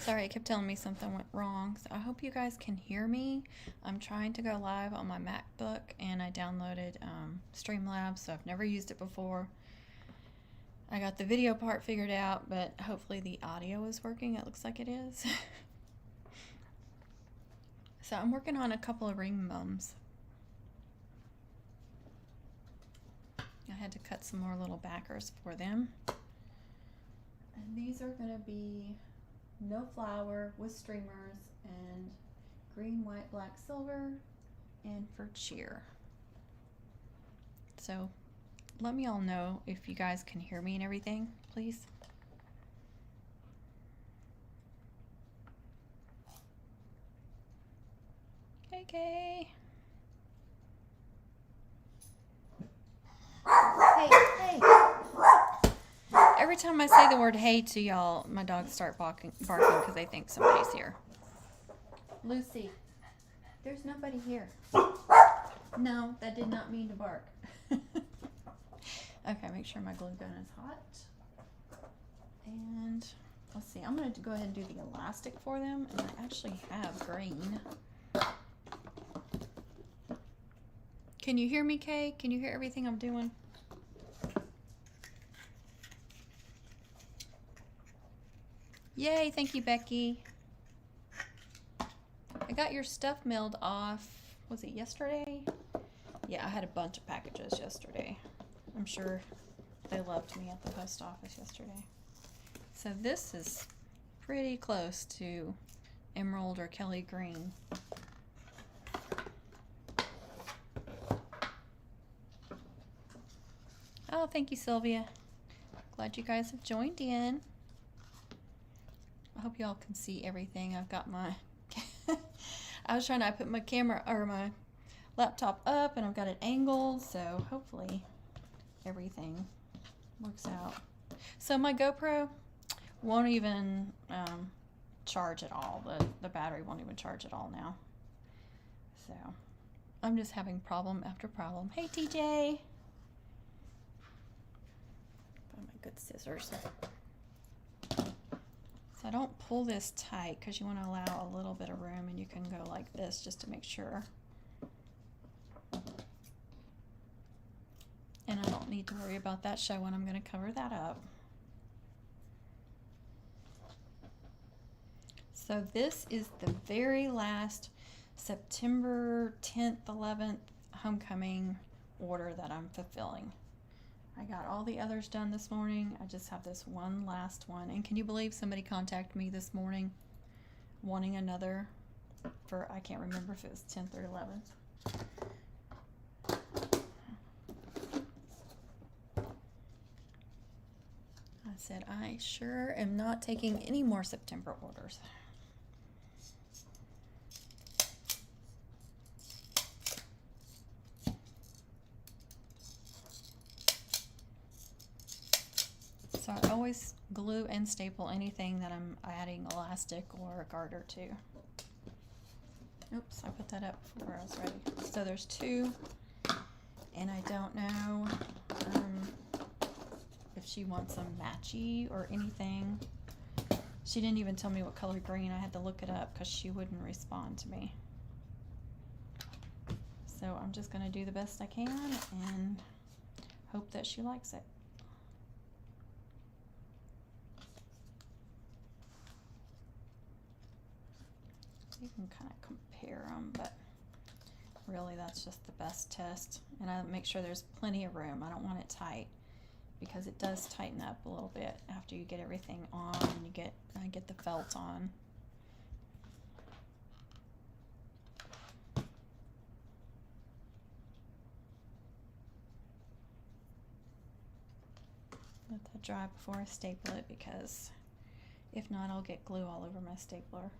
Sorry, it kept telling me something went wrong. So I hope you guys can hear me. I'm trying to go live on my MacBook, and I downloaded Streamlabs, so I've never used it before. I got the video part figured out, but hopefully the audio is working. It looks like it is. So I'm working on a couple of ring mums. I had to cut some more little backers for them. And these are going to be no flower with streamers and green, white, black, silver, and for cheer. So let me all know if you guys can hear me and everything, please. Okay. Hey. Every time I say the word hey to y'all, my dogs start barking because they think somebody's here. Lucy, there's nobody here. No, that did not mean to bark. Okay, make sure my glue gun is hot. And let's see, I'm going to go ahead and do the elastic for them. And I actually have green. Can you hear me, Kay? Can you hear everything I'm doing? Yay, thank you, Becky. I got your stuff mailed off, was it yesterday? Yeah, I had a bunch of packages yesterday. I'm sure they loved me at the post office yesterday. So this is pretty close to emerald or Kelly green. Oh, thank you, Sylvia. Glad you guys have joined in. I hope y'all can see everything. I've got my I was trying to put my camera or my laptop up, and I've got it angled, so hopefully everything works out. So my GoPro won't even charge at all. The battery won't even charge at all now. So I'm just having problem after problem. Hey, TJ. Find my good scissors. So don't pull this tight because you want to allow a little bit of room, and you can go like this just to make sure. And I don't need to worry about that showing. I'm going to cover that up. So this is the very last September 10th, 11th homecoming order that I'm fulfilling. I got all the others done this morning. I just have this one last one. And can you believe somebody contacted me this morning wanting another for, I can't remember if it was 10th or 11th. I said, I sure am not taking any more September orders. So I always glue and staple anything that I'm adding elastic or a garter to. Oops, I put that up before I was ready. So there's two, and I don't know if she wants them matchy or anything. She didn't even tell me what color green. I had to look it up because she wouldn't respond to me. So I'm just going to do the best I can and hope that she likes it. You can kind of compare them, but really that's just the best test. And I make sure there's plenty of room. I don't want it tight because it does tighten up a little bit after you get everything on and I get the felt on. Let that dry before I staple it, because if not, I'll get glue all over my stapler.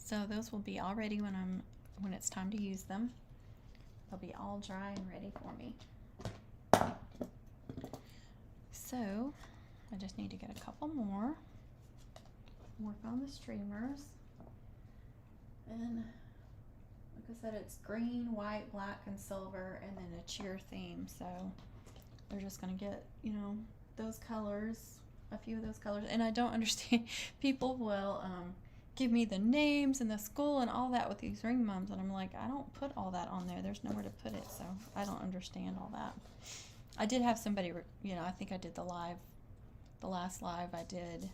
So those will be all ready when it's time to use them. They'll be all dry and ready for me. So I just need to get a couple more. Work on the streamers. And like I said, it's green, white, black, and silver, and then a cheer theme. So they're just gonna get, you know, those colors, a few of those colors. And I don't understand, people will give me the names and the school and all that with these ring mums, and I'm like, I don't put all that on there. There's nowhere to put it, so I don't understand all that. I did have somebody, you know, I think I did the last live I did,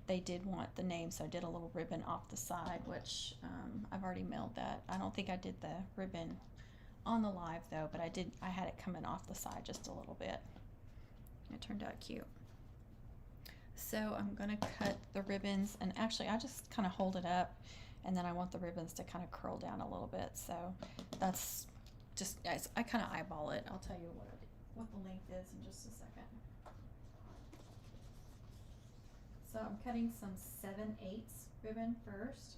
they did want the name, so I did a little ribbon off the side, which I've already mailed that. I don't think I did the ribbon on the live though, but I had it coming off the side just a little bit. It turned out cute. So I'm gonna cut the ribbons, and actually I just kind of hold it up, and then I want the ribbons to kind of curl down a little bit. So that's just, I kind of eyeball it. I'll tell you what the length is in just a second. So I'm cutting some 7/8 ribbon first.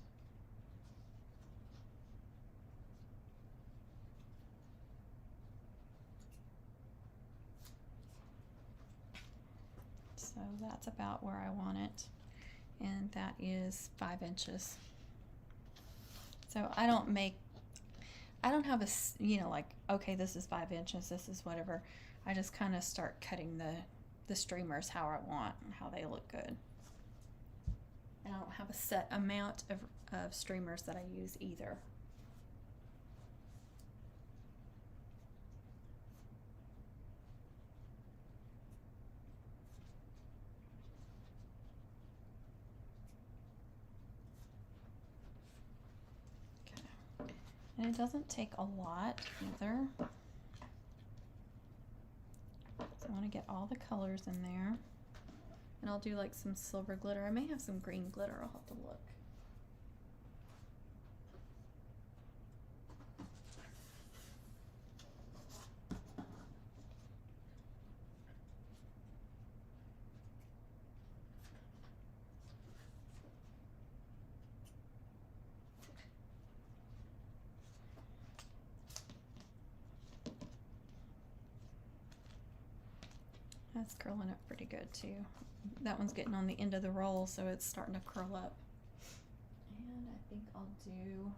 So that's about where I want it, and that is 5 inches. So I don't have a, you know, like, okay, this is 5 inches, this is whatever. I just kind of start cutting the streamers how I want and how they look good. And I don't have a set amount of streamers that I use either. Okay. And it doesn't take a lot either. So I want to get all the colors in there. And I'll do like some silver glitter. I may have some green glitter. I'll have to look. That's curling up pretty good too. That one's getting on the end of the roll, so it's starting to curl up. And I think I'll do,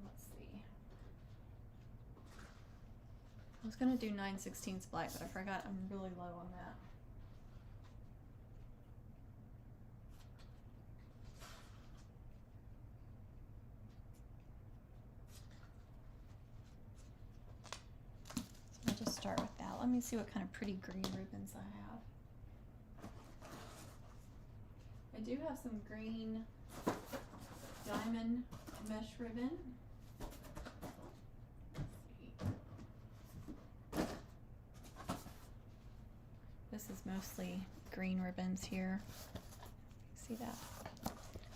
let's see. I was gonna do 9/16 black, but I forgot I'm really low on that. So I'll just start with that. Let me see what kind of pretty green ribbons I have. I do have some green diamond mesh ribbon. This is mostly green ribbons here. See that?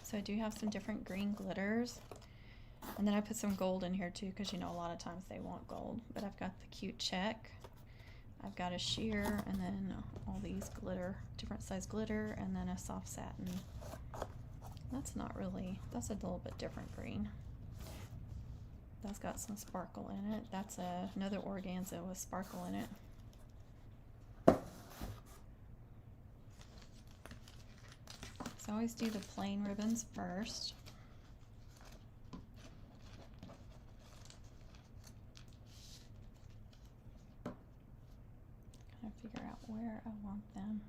So I do have some different green glitters. And then I put some gold in here too, because you know a lot of times they want gold. But I've got the cute check. I've got a sheer, and then all these glitter, different size glitter, and then a soft satin. That's not really, that's a little bit different green. That's got some sparkle in it. That's another organza with sparkle in it. So I always do the plain ribbons first. Kind of figure out where I want them.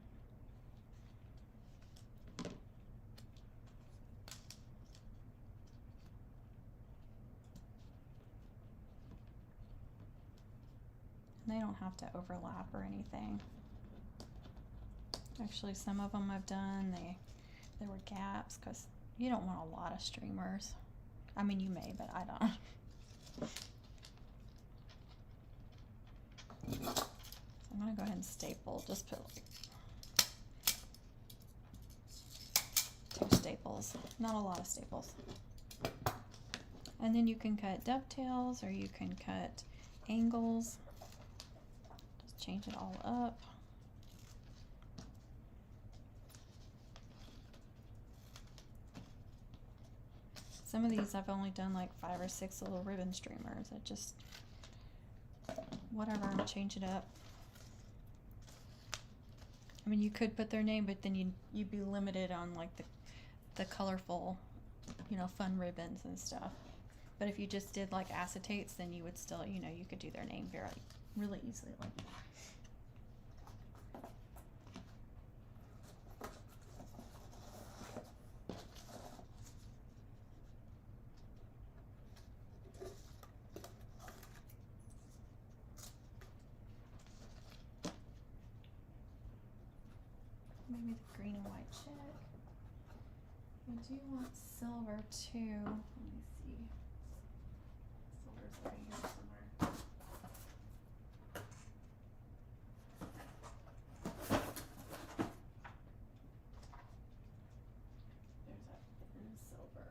And they don't have to overlap or anything. Actually, some of them I've done, there were gaps because you don't want a lot of streamers. I mean, you may, but I don't. So I'm gonna go ahead and staple. Just put like 2 staples, not a lot of staples. And then you can cut dovetails or you can cut angles. Just change it all up. Some of these I've only done like 5 or 6 little ribbon streamers. I just, whatever, change it up. I mean, you could put their name, but then you'd be limited on like the colorful, you know, fun ribbons and stuff. But if you just did like acetates, then you would still, you know, you could do their name really easily like that. Maybe the green and white check. I do want silver too. Let me see. Silver's right here somewhere. There's that thin silver.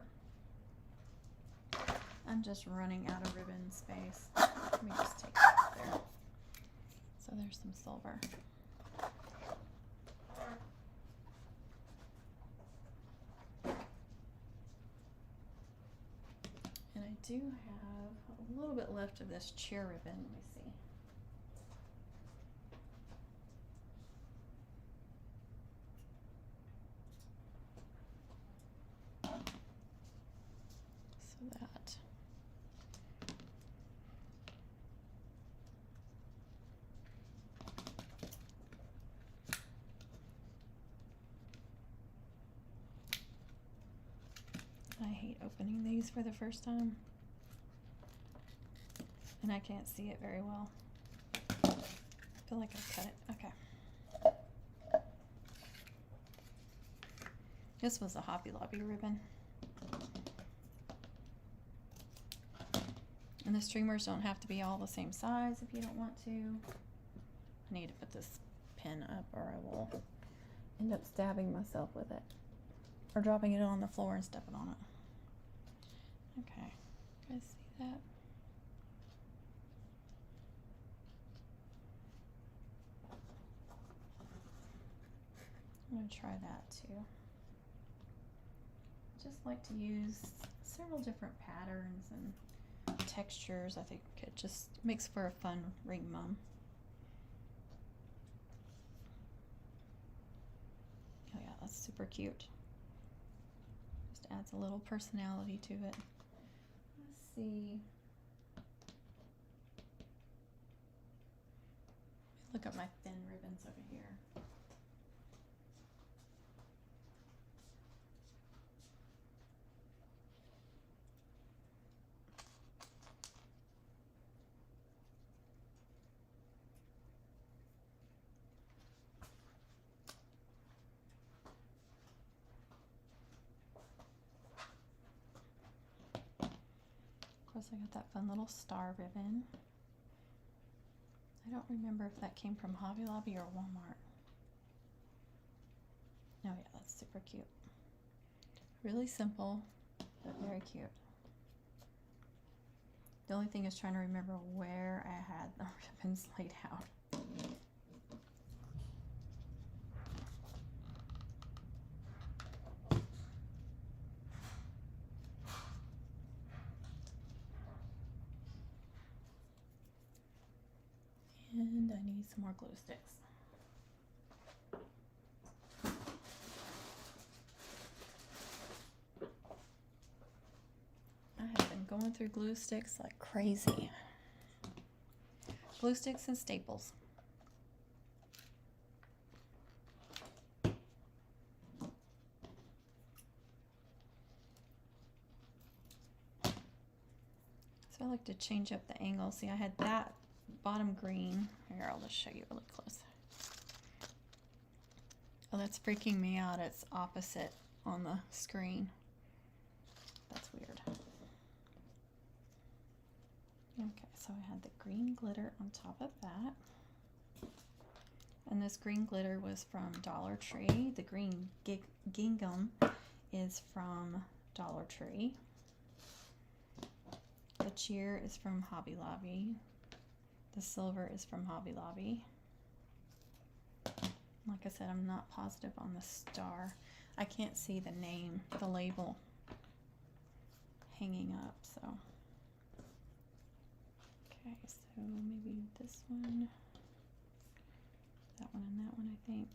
I'm just running out of ribbon space. Let me just take that there. So there's some silver. I do have a little bit left of this cheer ribbon. Let me see. So that. I hate opening these for the first time. And I can't see it very well. I feel like I cut it. Okay. This was a Hobby Lobby ribbon. And the streamers don't have to be all the same size if you don't want to. I need to put this pin up or I will end up stabbing myself with it. Or dropping it on the floor and stepping on it. Okay. You guys see that? I'm going to try that too. I just like to use several different patterns and textures. I think it just makes for a fun ring mum. Oh yeah, that's super cute. Just adds a little personality to it. Let's see. Look at my thin ribbons over here. Of course, I got that fun little star ribbon. I don't remember if that came from Hobby Lobby or Walmart. Oh yeah, that's super cute. Really simple, but very cute. The only thing is trying to remember where I had the ribbons laid out. And I need some more glue sticks. I have been going through glue sticks like crazy. Glue sticks and staples. So I like to change up the angle. See, I had that bottom green. Here, I'll just show you really close. Oh, that's freaking me out. It's opposite on the screen. That's weird. Okay, so I had the green glitter on top of that. And this green glitter was from Dollar Tree. The green gingham is from Dollar Tree. The cheer is from Hobby Lobby. The silver is from Hobby Lobby. Like I said, I'm not positive on the star. I can't see the name, the label. hanging up, so. Okay, so maybe this one, that one and that one, I think.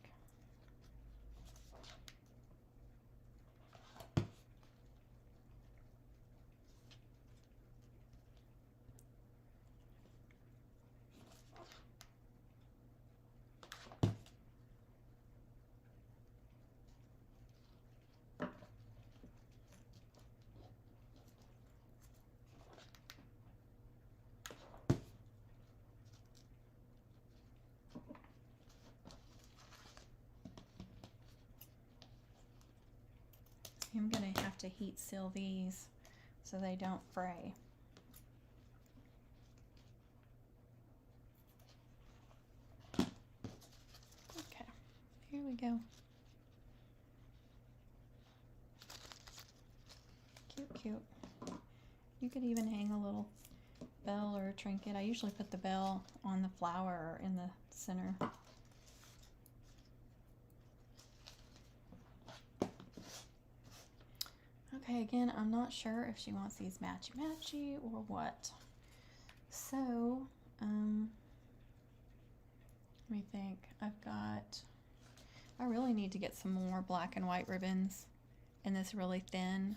I'm going to have to heat seal these so they don't fray. Okay, here we go. Cute, cute. You could even hang a little bell or a trinket. I usually put the bell on the flower or in the center. Okay, again, I'm not sure if she wants these matchy-matchy or what. So, let me think. I really need to get some more black and white ribbons in this really thin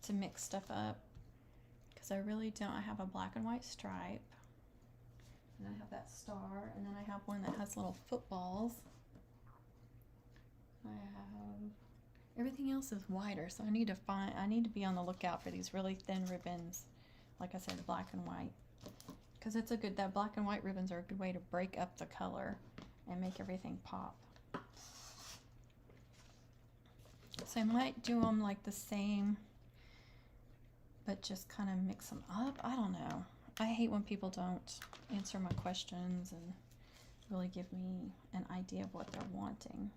to mix stuff up. Because I really don't. I have a black and white stripe. And I have that star. And then I have one that has little footballs. I have... Everything else is wider, so I need to be on the lookout for these really thin ribbons. Like I said, black and white. Because that black and white ribbons are a good way to break up the color and make everything pop. So I might do them like the same, but just kind of mix them up. I don't know. I hate when people don't answer my questions and really give me an idea of what they're wanting.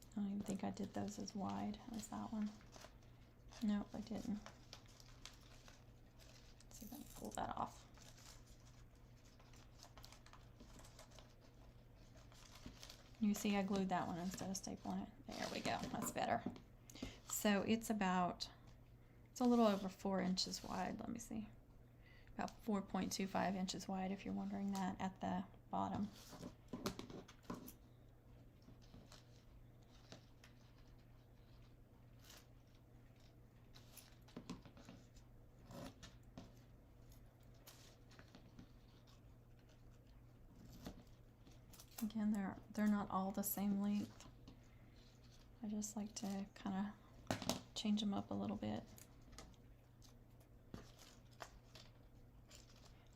I don't even think I did those as wide as that one. Nope, I didn't. Let's see if I can pull that off. You see I glued that one instead of stapling it. There we go, that's better. So it's a little over 4 inches wide, let me see. About 4.25 inches wide if you're wondering that at the bottom. Again, they're not all the same length. I just like to kind of change them up a little bit.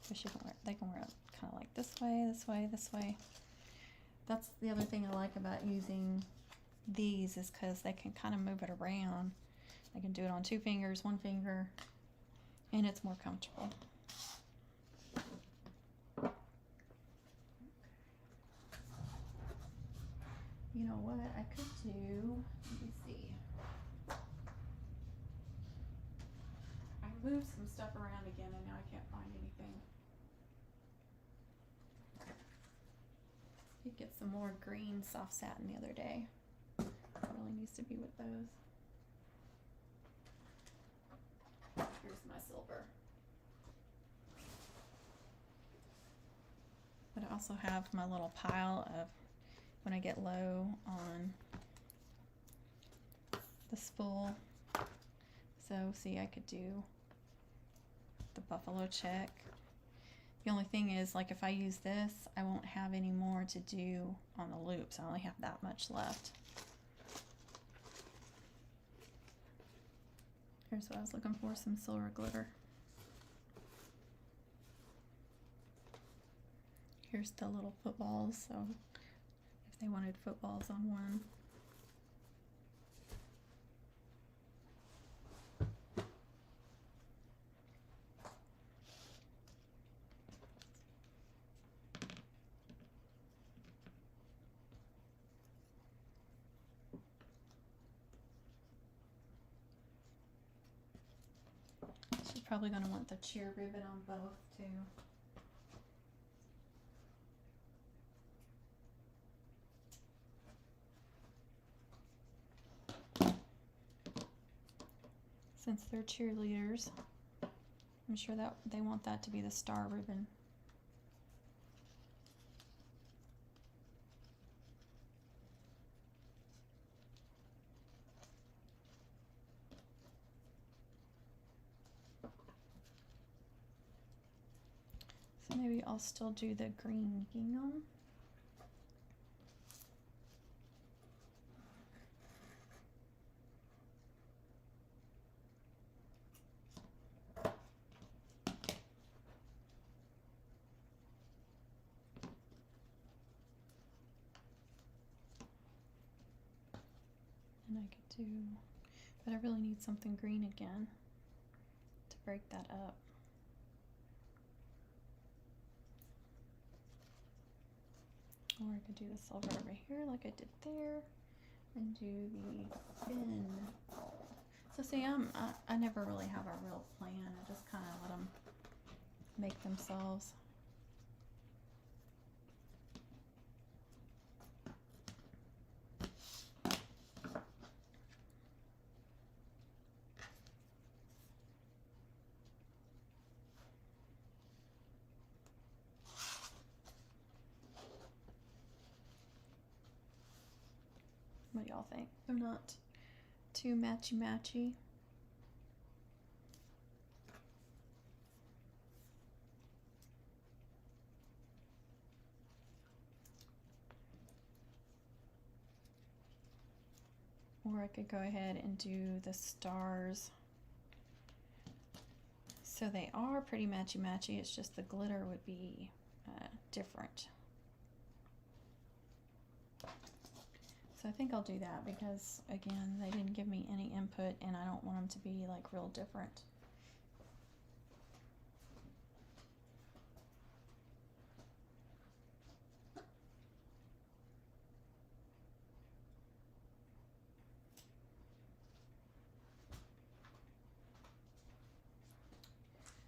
They can wear it kind of like this way, this way, this way. That's the other thing I like about using these is because they can kind of move it around. They can do it on 2 fingers, 1 finger, and it's more comfortable. You know what I could do? Let me see. I moved some stuff around again and now I can't find anything. Did get some more green soft satin the other day. It really needs to be with those. Here's my silver. But I also have my little pile of when I get low on the spool. So see, I could do the buffalo check. The only thing is, like, if I use this, I won't have any more to do on the loops. I only have that much left. Here's what I was looking for, some silver glitter. Here's the little footballs, so if they wanted footballs on one. probably going to want the cheer ribbon on both too. Since they're cheerleaders, I'm sure that they want that to be the star ribbon. So maybe I'll still do the green gingham. And I could do, but I really need something green again to break that up. Or I could do the silver over here like I did there and do the fin. So see, I never really have a real plan. I just kind of let them make themselves. What do y'all think? They're not too matchy-matchy. Or I could go ahead and do the stars. So they are pretty matchy-matchy, it's just the glitter would be different. So I think I'll do that because, again, they didn't give me any input and I don't want them to be like real different.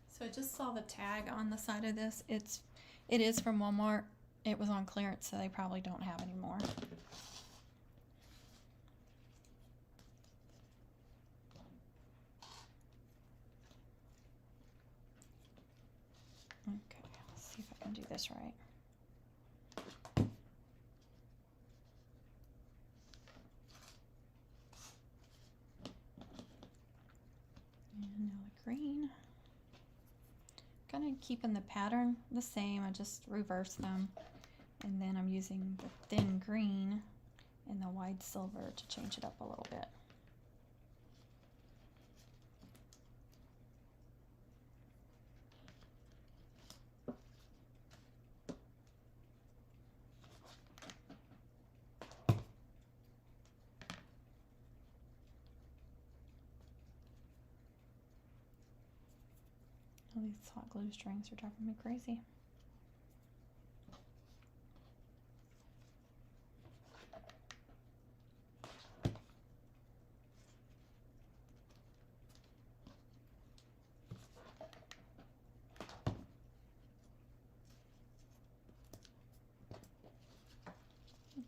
So I just saw the tag on the side of this. It is from Walmart. It was on clearance, so they probably don't have any more. Okay, let's see if I can do this right. And now the green. Kind of keeping the pattern the same, I just reverse them. And then I'm using the thin green and the wide silver to change it up a little bit. All these hot glue strings are driving me crazy.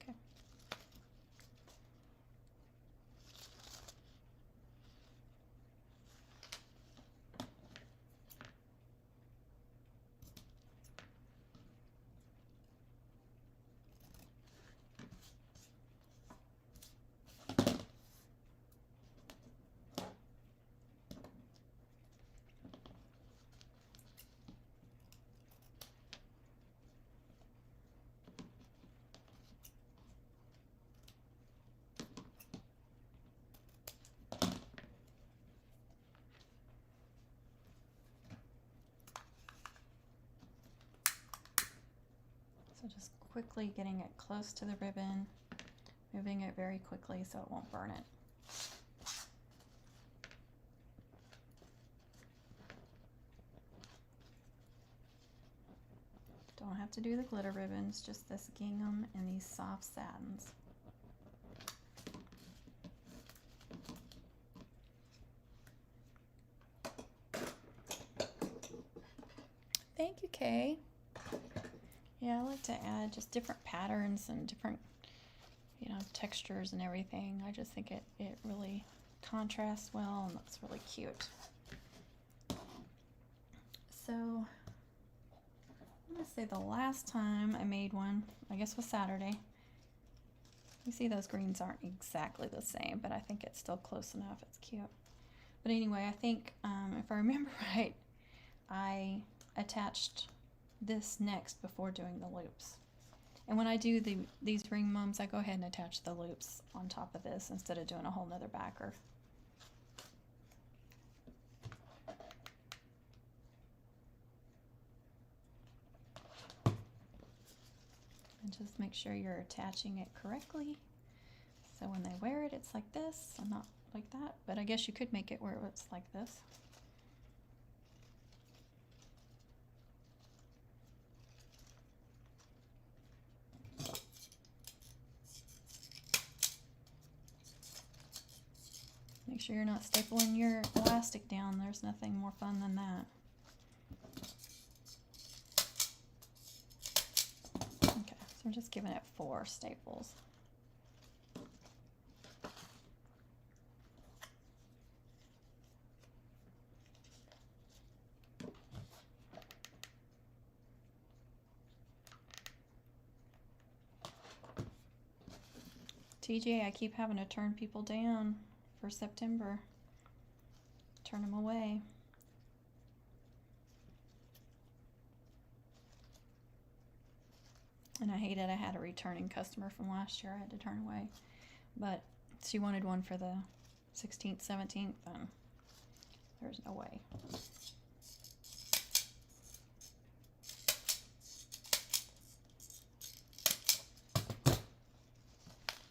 Okay. So just quickly getting it close to the ribbon, moving it very quickly so it won't burn it. Don't have to do the glitter ribbons, just this gingham and these soft satins. Thank you, Kay. Yeah, I like to add just different patterns and different, textures and everything. I just think it really contrasts well and looks really cute. So, I'm going to say the last time I made one, I guess was Saturday. You see those greens aren't exactly the same, but I think it's still close enough. It's cute. But anyway, I think, if I remember right, I attached this next before doing the loops. And when I do these ring mums, I go ahead and attach the loops on top of this instead of doing a whole nother backer. And just make sure you're attaching it correctly. So when they wear it, it's like this and not like that. But I guess you could make it where it's like this. Make sure you're not stapling your elastic down. There's nothing more fun than that. Okay, so I'm just giving it 4 staples. TJ, I keep having to turn people down for September. Turn them away. And I hate it. I had a returning customer from last year I had to turn away. But she wanted one for the 16th, 17th, and there's no way.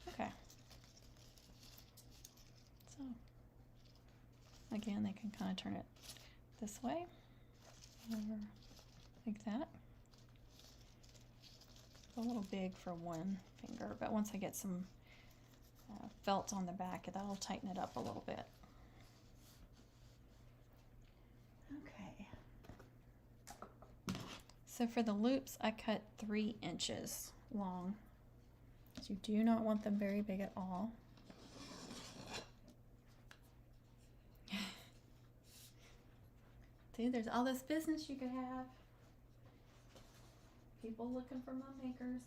Okay. So, again, they can kind of turn it this way or like that. A little big for one finger, but once I get some felt on the back, that'll tighten it up a little bit. Okay. So for the loops, I cut 3 inches long. So you do not want them very big at all. See, there's all this business you could have. People looking for mum makers.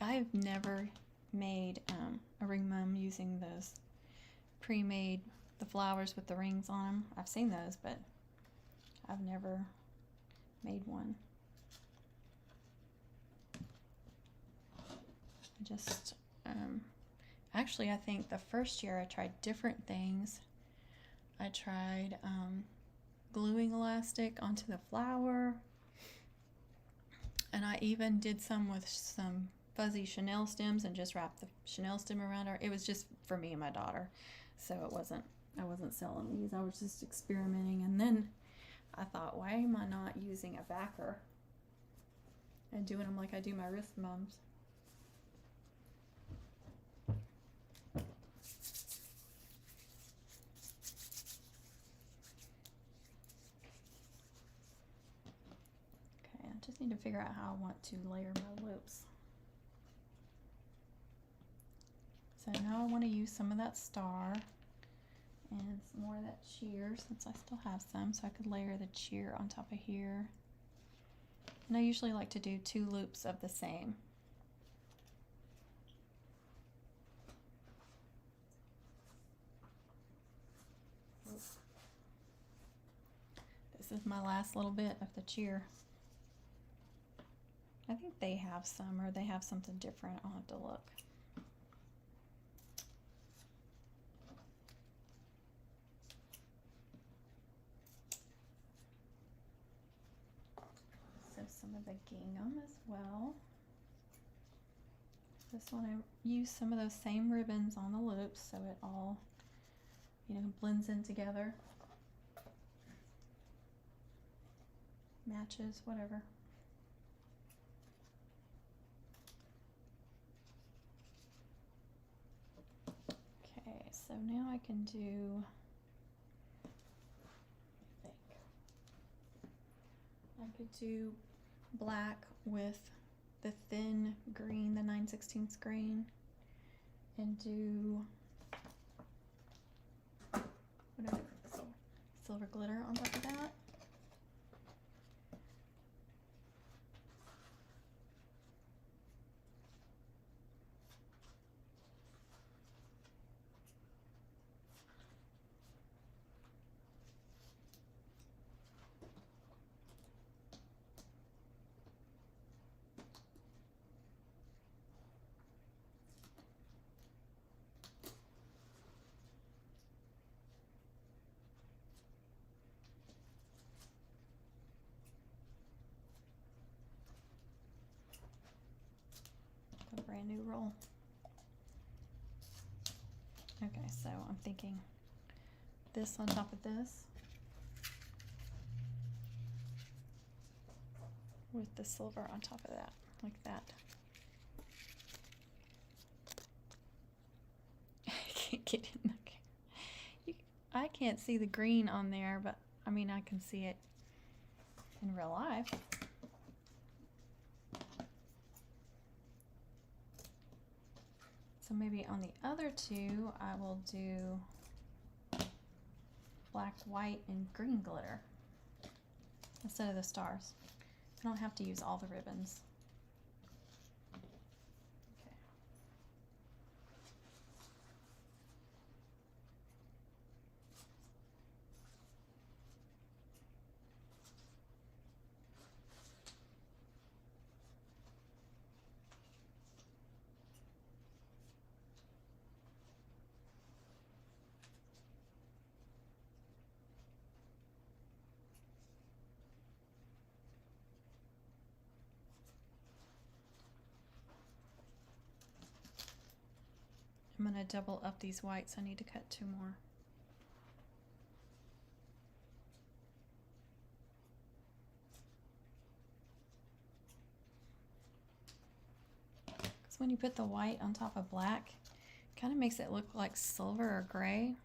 I've never made a ring mum using those pre-made, the flowers with the rings on them. I've seen those, but I've never made one. I just, actually I think the first year I tried different things. I tried gluing elastic onto the flower, and I even did some with some fuzzy chenille stems and just wrapped the chenille stem around her. It was just for me and my daughter, so I wasn't selling these. I was just experimenting, and then I thought, why am I not using a backer and doing them like I do my wrist mums? Okay, I just need to figure out how I want to layer my loops. So now I want to use some of that star and some more of that cheer, since I still have some, so I could layer the cheer on top of here. And I usually like to do 2 loops of the same. This is my last little bit of the cheer. I think they have some, or they have something different. I'll have to look. So some of the gingham as well. This one I use some of those same ribbons on the loops so it all, blends in together. Matches, whatever. Okay, so now I can do, I could do black with the thin green, the 9/16 green, and do, what do I put, silver glitter on top of that. A brand new roll. Okay, so I'm thinking this on top of this with the silver on top of that, like that. I can't get in the I can't see the green on there, but I mean I can see it in real life. So maybe on the other two, I will do black, white, and green glitter instead of the stars. I don't have to use all the ribbons. Okay. I'm going to double up these whites. I need to cut 2 more. Because when you put the white on top of black, it kind of makes it look like silver or gray.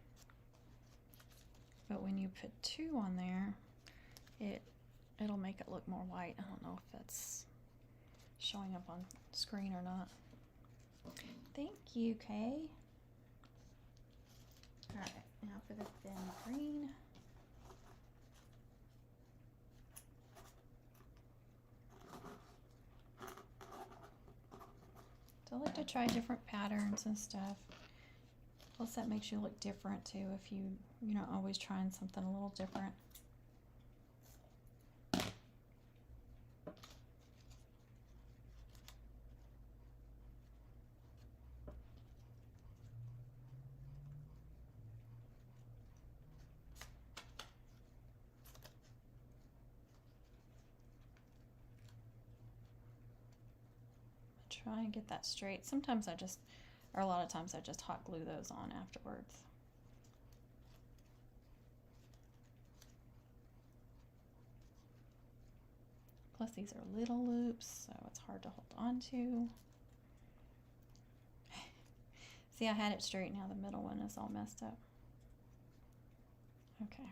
But when you put 2 on there, it'll make it look more white. I don't know if that's showing up on screen or not. Thank you, Kay. All right, now for the thin green. So I like to try different patterns and stuff. Plus that makes you look different too if you're not always trying something a little different. Try and get that straight. Sometimes or a lot of times I just hot glue those on afterwards. Plus these are little loops, so it's hard to hold on to. See, I had it straight, now the middle one is all messed up. Okay.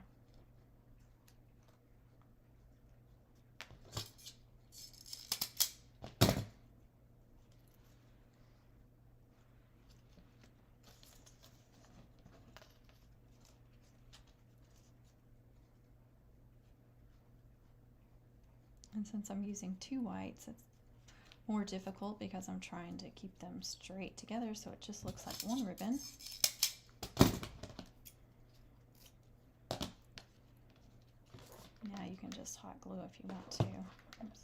And since I'm using 2 whites, it's more difficult because I'm trying to keep them straight together so it just looks like one ribbon. Yeah, you can just hot glue if you want to. Oops.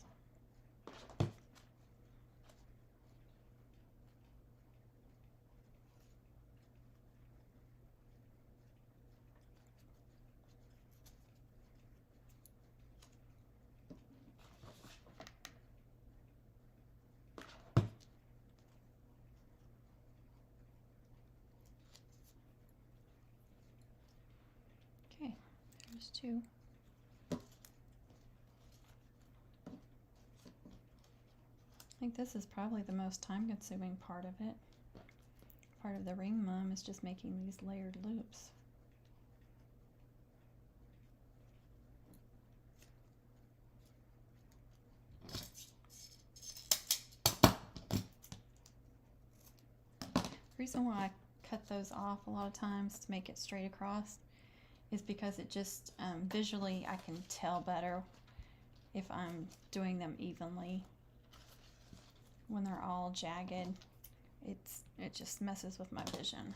There's two. I think this is probably the most time-consuming part of it. Part of the ring mum is just making these layered loops. The reason why I cut those off a lot of times to make it straight across is because it just visually I can tell better if I'm doing them evenly. When they're all jagged, it just messes with my vision.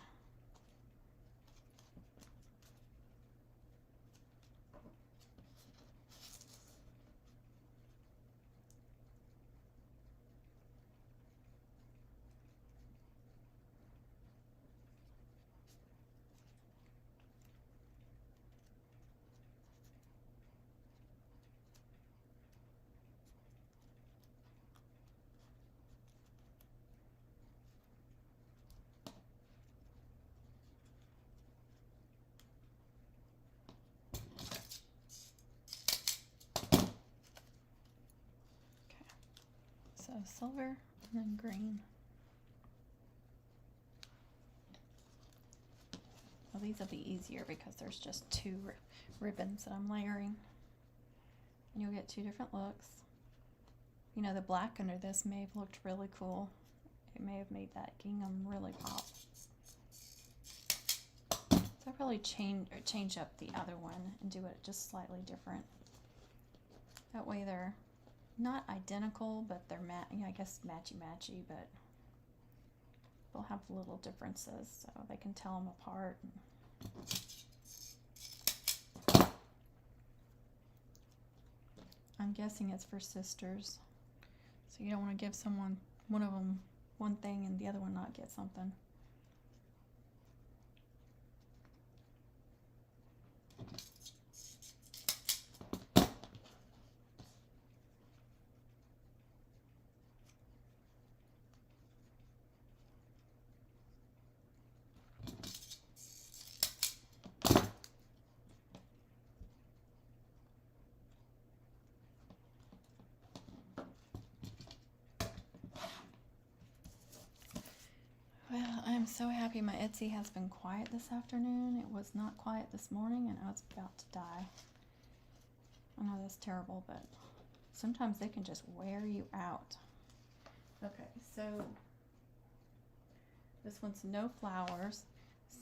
So silver and then green. Well, these will be easier because there's just two ribbons that I'm layering. And you'll get two different looks. You know, the black under this may have looked really cool. It may have made that gingham really pop. So I'll probably change up the other one and do it just slightly different. That way they're not identical, but they're I guess matchy-matchy, but they'll have little differences so they can tell them apart. I'm guessing it's for sisters, so you don't want to give one of them one thing and the other one not get something. Well, I'm so happy my Etsy has been quiet this afternoon. It was not quiet this morning and I was about to die. I know that's terrible, but sometimes they can just wear you out. Okay, so this one's no flowers.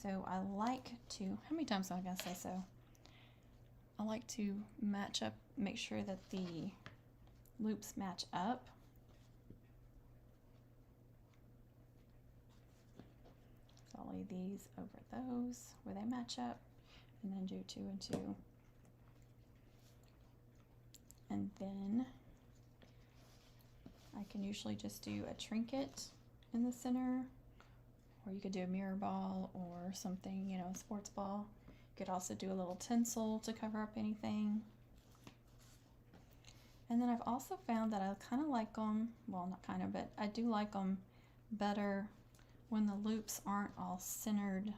So I like to, how many times am I going to say so? I like to match up, make sure that the loops match up. So I'll lay these over those where they match up and then do 2 and 2. And then I can usually just do a trinket in the center, or you could do a mirror ball or something, you know, a sports ball. You could also do a little tinsel to cover up anything. And then I've also found that I kind of like them, well, not kind of, but I do like them better when the loops aren't all centered.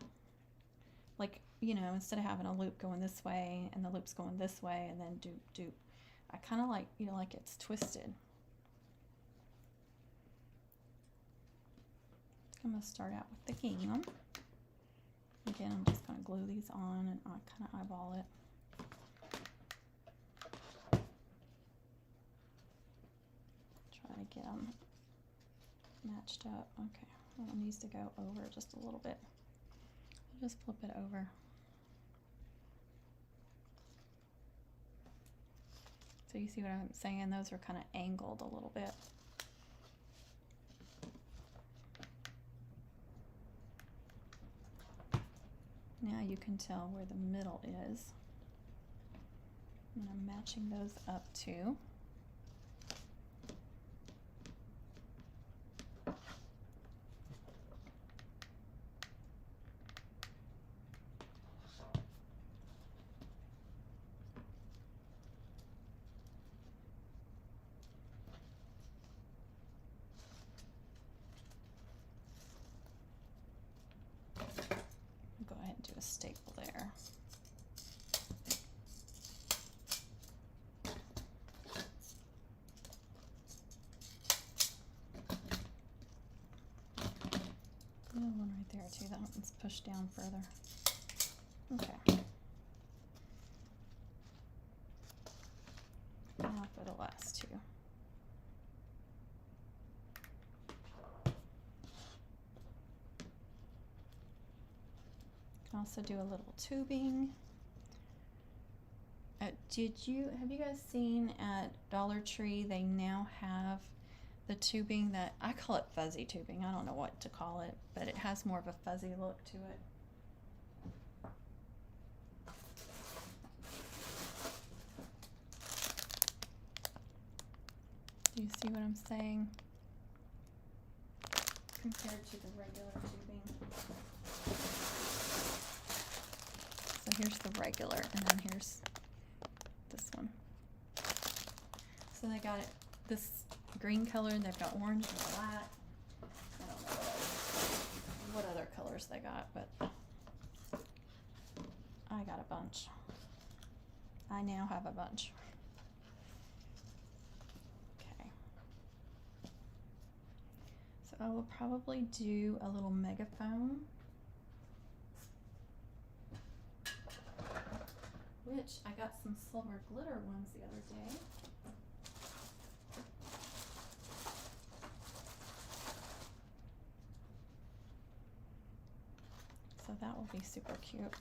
Like, you know, instead of having a loop going this way and the loops going this way and then doop. I kind of like, you know, like it's twisted. I'm going to start out with the gingham. Again, I'm just going to glue these on and I kind of eyeball it. Try to get them matched up. Okay, well, it needs to go over just a little bit. I'll just flip it over. So you see what I'm saying? Those are kind of angled a little bit. Now you can tell where the middle is. And I'm matching those up too. Go ahead and do a staple there. there too. That one's pushed down further. Okay. Now for the last two. Can also do a little tubing. Have you guys seen at Dollar Tree, they now have the tubing that, I call it fuzzy tubing. I don't know what to call it, but it has more of a fuzzy look to it. Do you see what I'm saying? Compared to the regular tubing. So here's the regular, and then here's this one. So they got it this green color, and they've got orange and black. I don't know what other colors they got, but I got a bunch. I now have a bunch. Okay. So I will probably do a little megaphone, which I got some silver glitter ones the other day. So that will be super cute.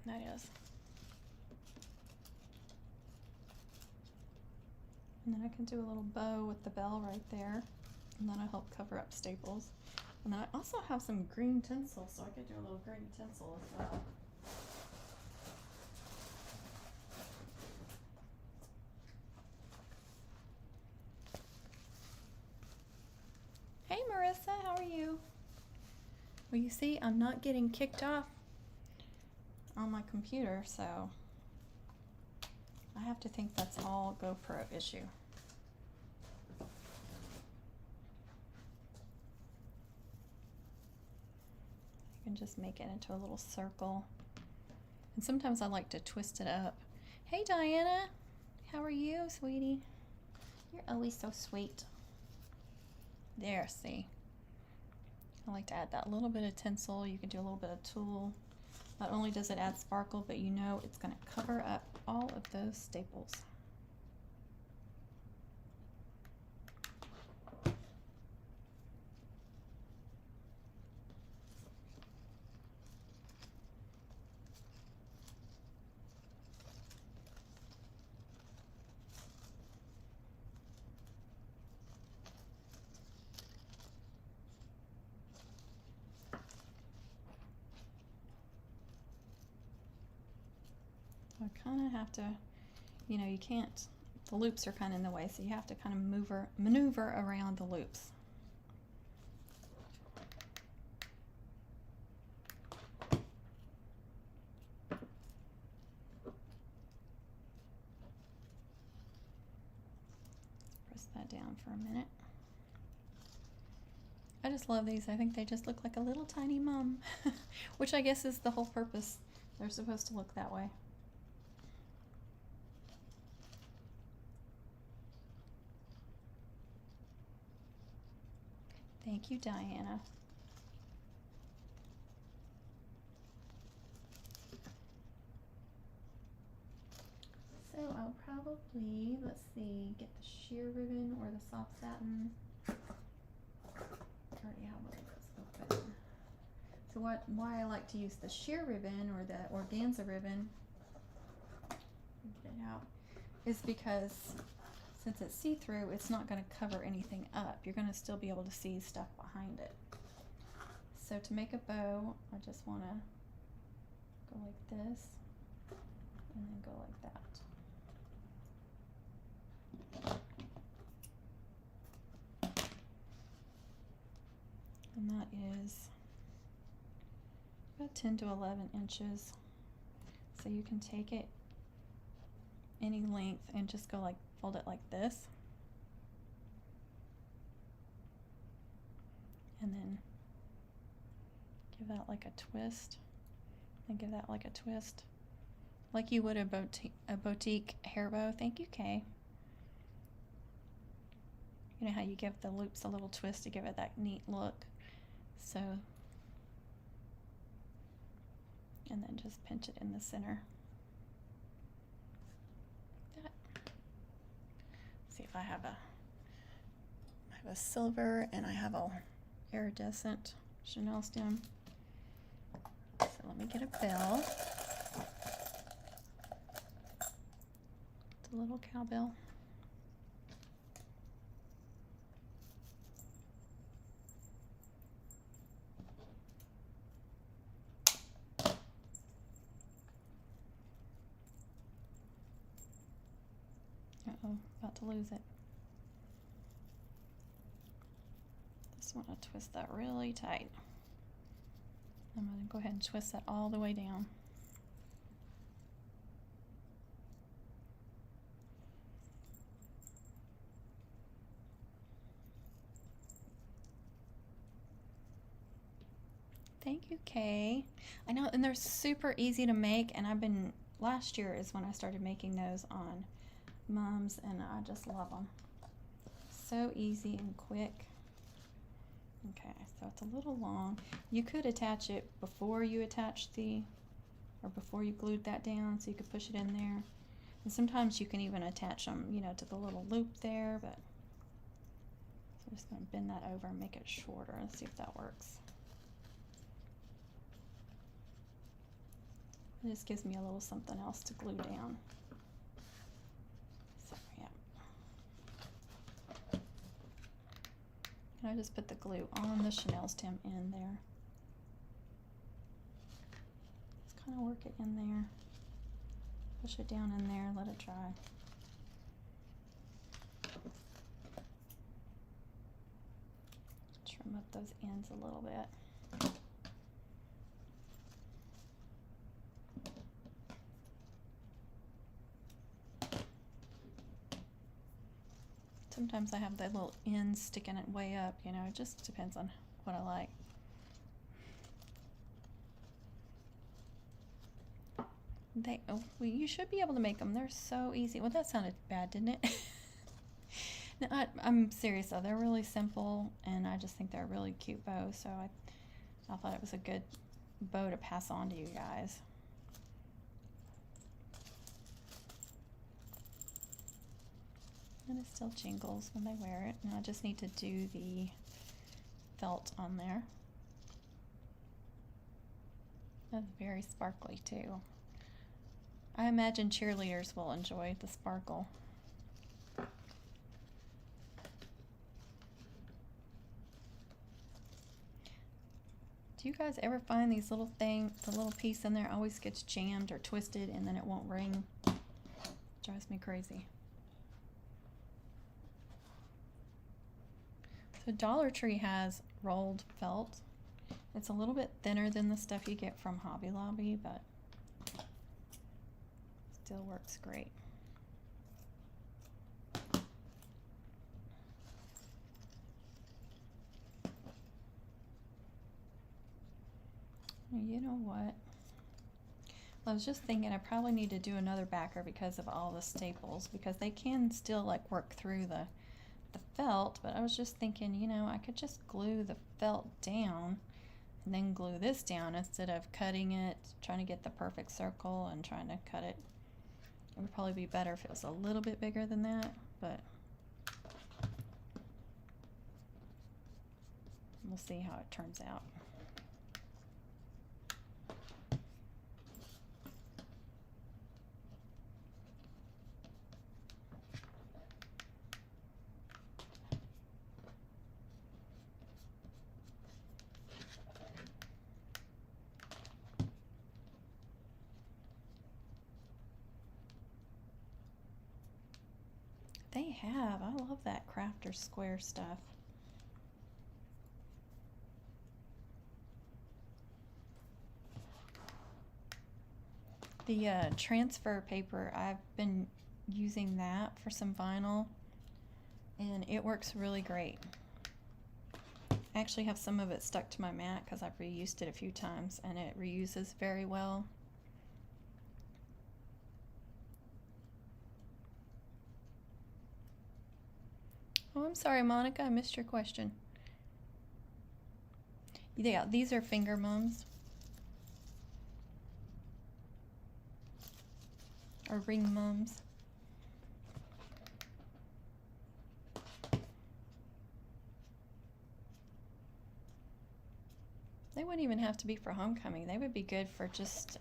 That is. And then I can do a little bow with the bell right there, and that'll help cover up staples. And then I also have some green tinsel, so I could do a little green tinsel as well. Hey Marissa, how are you? Well, you see, I'm not getting kicked off on my computer, so I have to think that's all GoPro issue. You can just make it into a little circle. And sometimes I like to twist it up. Hey Diana, how are you, sweetie? You're always so sweet. There, see? I like to add that little bit of tinsel. You can do a little bit of tulle. Not only does it add sparkle, but you know it's going to cover up all of those staples. I kind of have to, you know, you can't, the loops are kind of in the way, so you have to kind of maneuver around the loops. Press that down for a minute. I just love these. I think they just look like a little tiny mum, which I guess is the whole purpose. They're supposed to look that way. Thank you, Diana. So I'll probably, let's see, get the sheer ribbon or the soft satin. I already have one of those open. So why I like to use the sheer ribbon or the organza ribbon, get it out, is because since it's see-through, it's not going to cover anything up. You're going to still be able to see stuff behind it. So to make a bow, I just want to go like this and then go like that. And that is about 10 to 11 inches. So you can take it any length and just go like, fold it like this. And then give that like a twist. And give that like a twist. Like you would a boutique hair bow. Thank you, Kay. You know how you give the loops a little twist to give it that neat look. So, and then just pinch it in the center. Like that. See if I have a silver and I have a iridescent Chanel stem. So let me get a bell. It's a little cowbell. Uh-oh, about to lose it. Just want to twist that really tight. I'm going to go ahead and twist that all the way down. Thank you, Kay. I know, and they're super easy to make, and last year is when I started making those on mums, and I just love them. So easy and quick. Okay, so it's a little long. You could attach it before you before you glued that down, so you could push it in there. And sometimes you can even attach them, you know, to the little loop there, but so I'm just going to bend that over and make it shorter. Let's see if that works. It just gives me a little something else to glue down. So, yeah. And I just put the glue on the Chanel stem in there. Just kind of work it in there. Push it down in there, let it dry. Trim up those ends a little bit. Sometimes I have that little end sticking it way up, you know, it just depends on what I like. Well, you should be able to make them. They're so easy. Well, that sounded bad, didn't it? No, I'm serious though. They're really simple, and I just think they're a really cute bow, so I thought it was a good bow to pass on to you guys. And it still jingles when they wear it. Now I just need to do the felt on there. That's very sparkly too. I imagine cheerleaders will enjoy the sparkle. Do you guys ever find these little the little piece in there always gets jammed or twisted and then it won't ring? Drives me crazy. So Dollar Tree has rolled felt. It's a little bit thinner than the stuff you get from Hobby Lobby, but still works great. You know what? I was just thinking I probably need to do another backer because of all the staples, because they can still like work through the felt, but I was just thinking, you know, I could just glue the felt down and then glue this down instead of cutting it, trying to get the perfect circle and trying to cut it. It would probably be better if it was a little bit bigger than that, but we'll see how it turns out. They have. I love that crafter square stuff. The transfer paper, I've been using that for some vinyl, and it works really great. I actually have some of it stuck to my mat because I've reused it a few times, and it reuses very well. Oh, I'm sorry, Monica, I missed your question. Yeah, these are finger mums. Or ring mums. They wouldn't even have to be for homecoming. They would be good for just,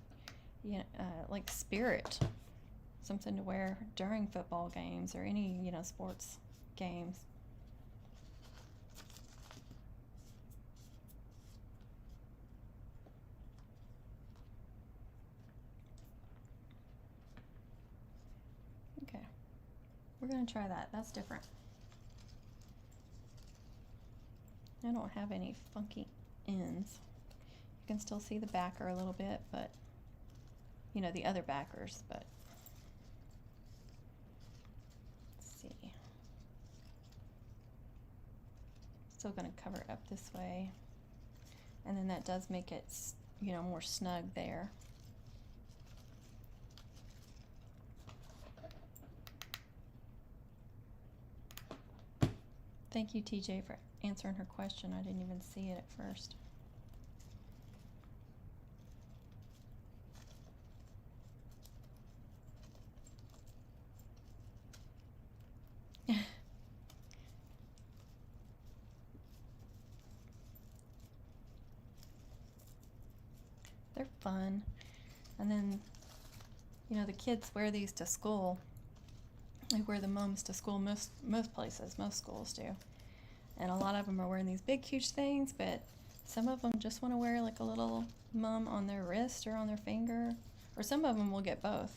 you know, like spirit. Something to wear during football games or any, you know, sports games. Okay, we're gonna try that. That's different. I don't have any funky ends. You can still see the backer a little bit, but you know, the other backers, but let's see. Still gonna cover it up this way. And then that does make it, you know, more snug there. Thank you, TJ, for answering her question. I didn't even see it at first. They're fun. And then, you know, the kids wear these to school. They wear the mums to school, most places, most schools do. And a lot of them are wearing these big, huge things, but some of them just want to wear like a little mum on their wrist or on their finger, or some of them will get both.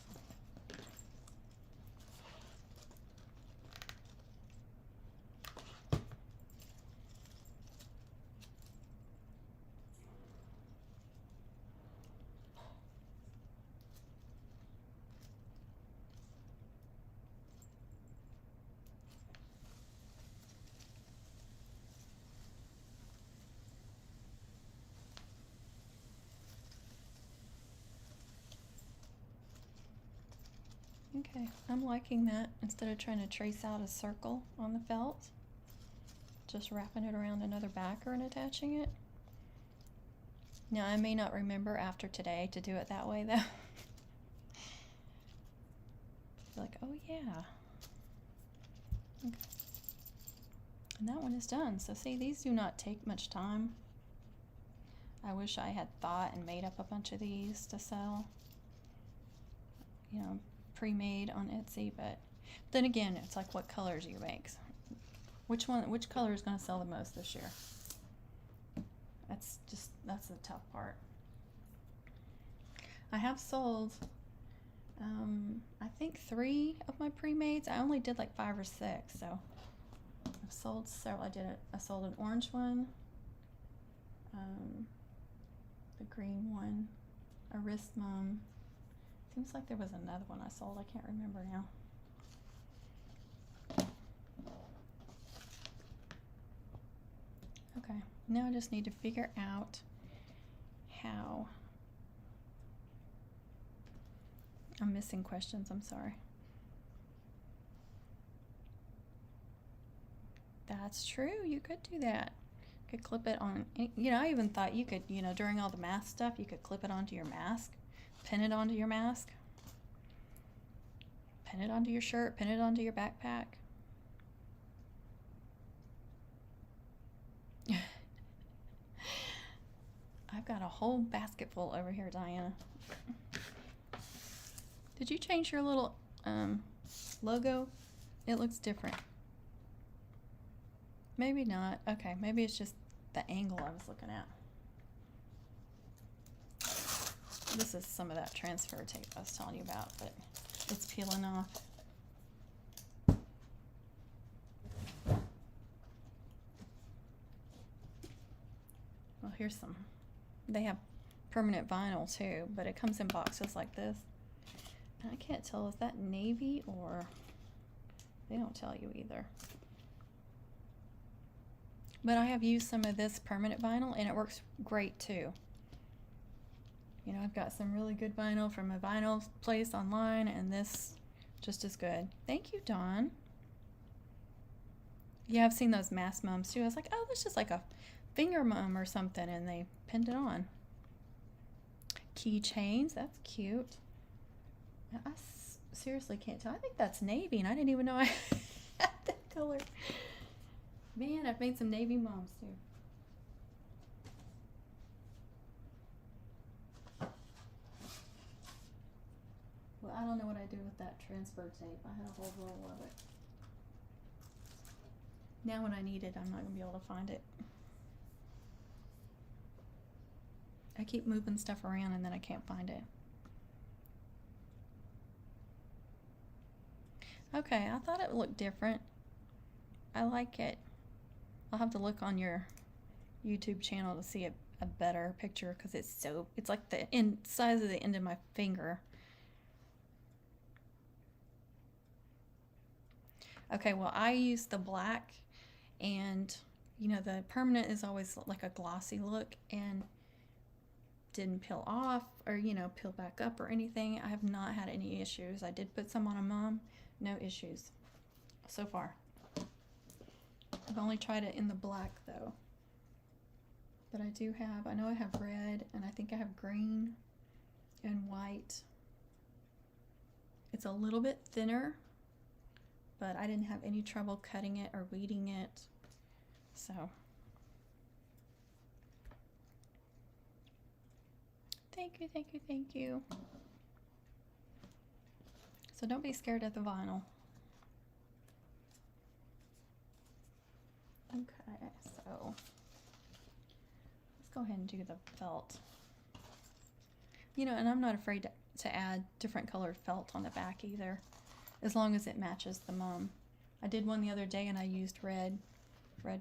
Okay, I'm liking that. Instead of trying to trace out a circle on the felt, just wrapping it around another backer and attaching it. Now, I may not remember after today to do it that way, though. Like, oh yeah. Okay. And that one is done. So see, these do not take much time. I wish I had thought and made up a bunch of these to sell. You know, pre-made on Etsy, but then again, it's like what colors you make. Which color is going to sell the most this year? That's the tough part. I have sold, I think 3 of my pre-mades. I only did like 5 or 6, so I've sold several. I sold an orange one, the green one, a wrist mum. Seems like there was another one I sold. I can't remember now. Okay, now I just need to figure out how. I'm missing questions, I'm sorry. That's true, you could do that. You could clip it on, you know, I even thought you could, you know, during all the mask stuff, you could clip it onto your mask. Pin it onto your mask, pin it onto your shirt, pin it onto your backpack. I've got a whole basket full over here, Diana. Did you change your little logo? It looks different. Maybe not. Okay, maybe it's just the angle I was looking at. This is some of that transfer tape I was telling you about, but it's peeling off. Well, here's some. They have permanent vinyl too, but it comes in boxes like this. I can't tell, is that navy or they don't tell you either. But I have used some of this permanent vinyl and it works great too. You know, I've got some really good vinyl from a vinyl place online and this just as good. Thank you, Dawn. Yeah, I've seen those mask mums too. I was like, oh, that's just like a finger mum or something, and they pinned it on. Keychains, that's cute. I seriously can't tell. I think that's navy, and I didn't even know I had that color. Man, I've made some navy mums too. Well, I don't know what I do with that transfer tape. I had a whole roll of it. Now when I need it, I'm not going to be able to find it. I keep moving stuff around and then I can't find it. Okay, I thought it looked different. I like it. I'll have to look on your YouTube channel to see a better picture because it's like the size of the end of my finger. Okay, well, I use the black, and you know, the permanent is always like a glossy look and didn't peel off or, you know, peel back up or anything. I have not had any issues. I did put some on a mum, no issues so far. I've only tried it in the black though. But I do have, I know I have red, and I think I have green and white. It's a little bit thinner, but I didn't have any trouble cutting it or weeding it. So thank you, thank you, thank you. So don't be scared of the vinyl. Okay, so let's go ahead and do the felt. You know, and I'm not afraid to add different colored felt on the back either, as long as it matches the mum. I did one the other day and I used red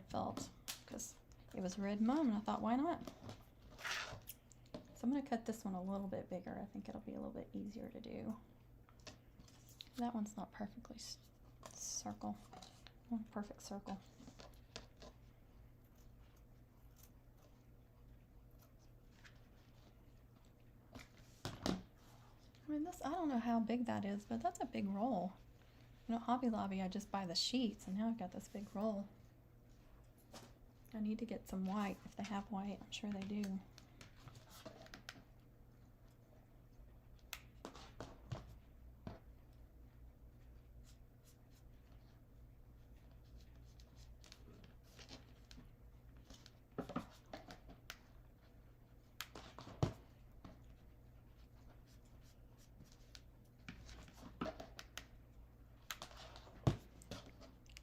felt because it was red mum, and I thought, why not? So I'm going to cut this one a little bit bigger. I think it'll be a little bit easier to do. That one's not perfectly circle. One perfect circle. I mean, this, I don't know how big that is, but that's a big roll. You know, Hobby Lobby, I just buy the sheets, and now I've got this big roll. I need to get some white, if they have white. I'm sure they do.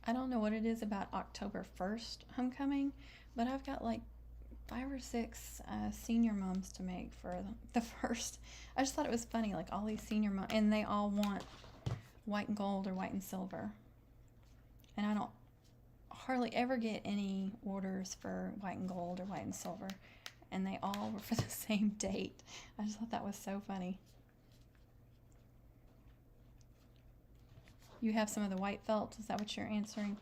I don't know what it is about October 1st homecoming, but I've got like 5 or 6 senior moms to make for the first. I just thought it was funny, like all these senior moms, and they all want white and gold or white and silver. And I don't hardly ever get any orders for white and gold or white and silver, and they all were for the same date. I just thought that was so funny. You have some of the white felt, is that what you're answering?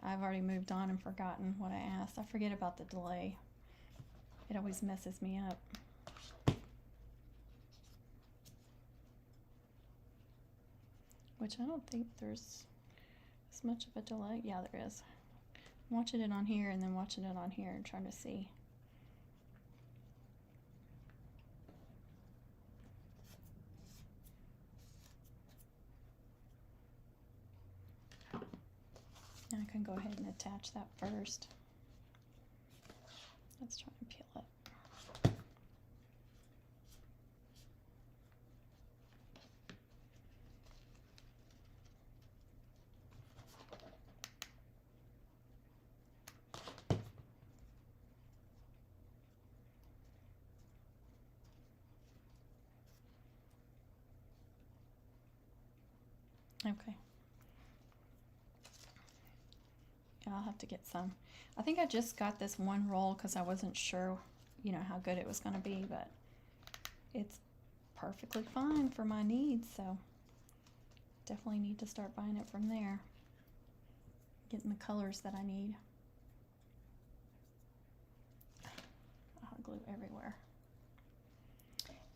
I've already moved on and forgotten what I asked. I forget about the delay. It always messes me up. Which I don't think there's as much of a delay. Yeah, there is. I'm watching it on here and then watching it on here and trying to see. Now I can go ahead and attach that first. Let's try and peel it. Okay. I'll have to get some. I think I just got this one roll because I wasn't sure, you know, how good it was going to be, but it's perfectly fine for my needs, so definitely need to start buying it from there. Getting the colors that I need. Hot glue everywhere.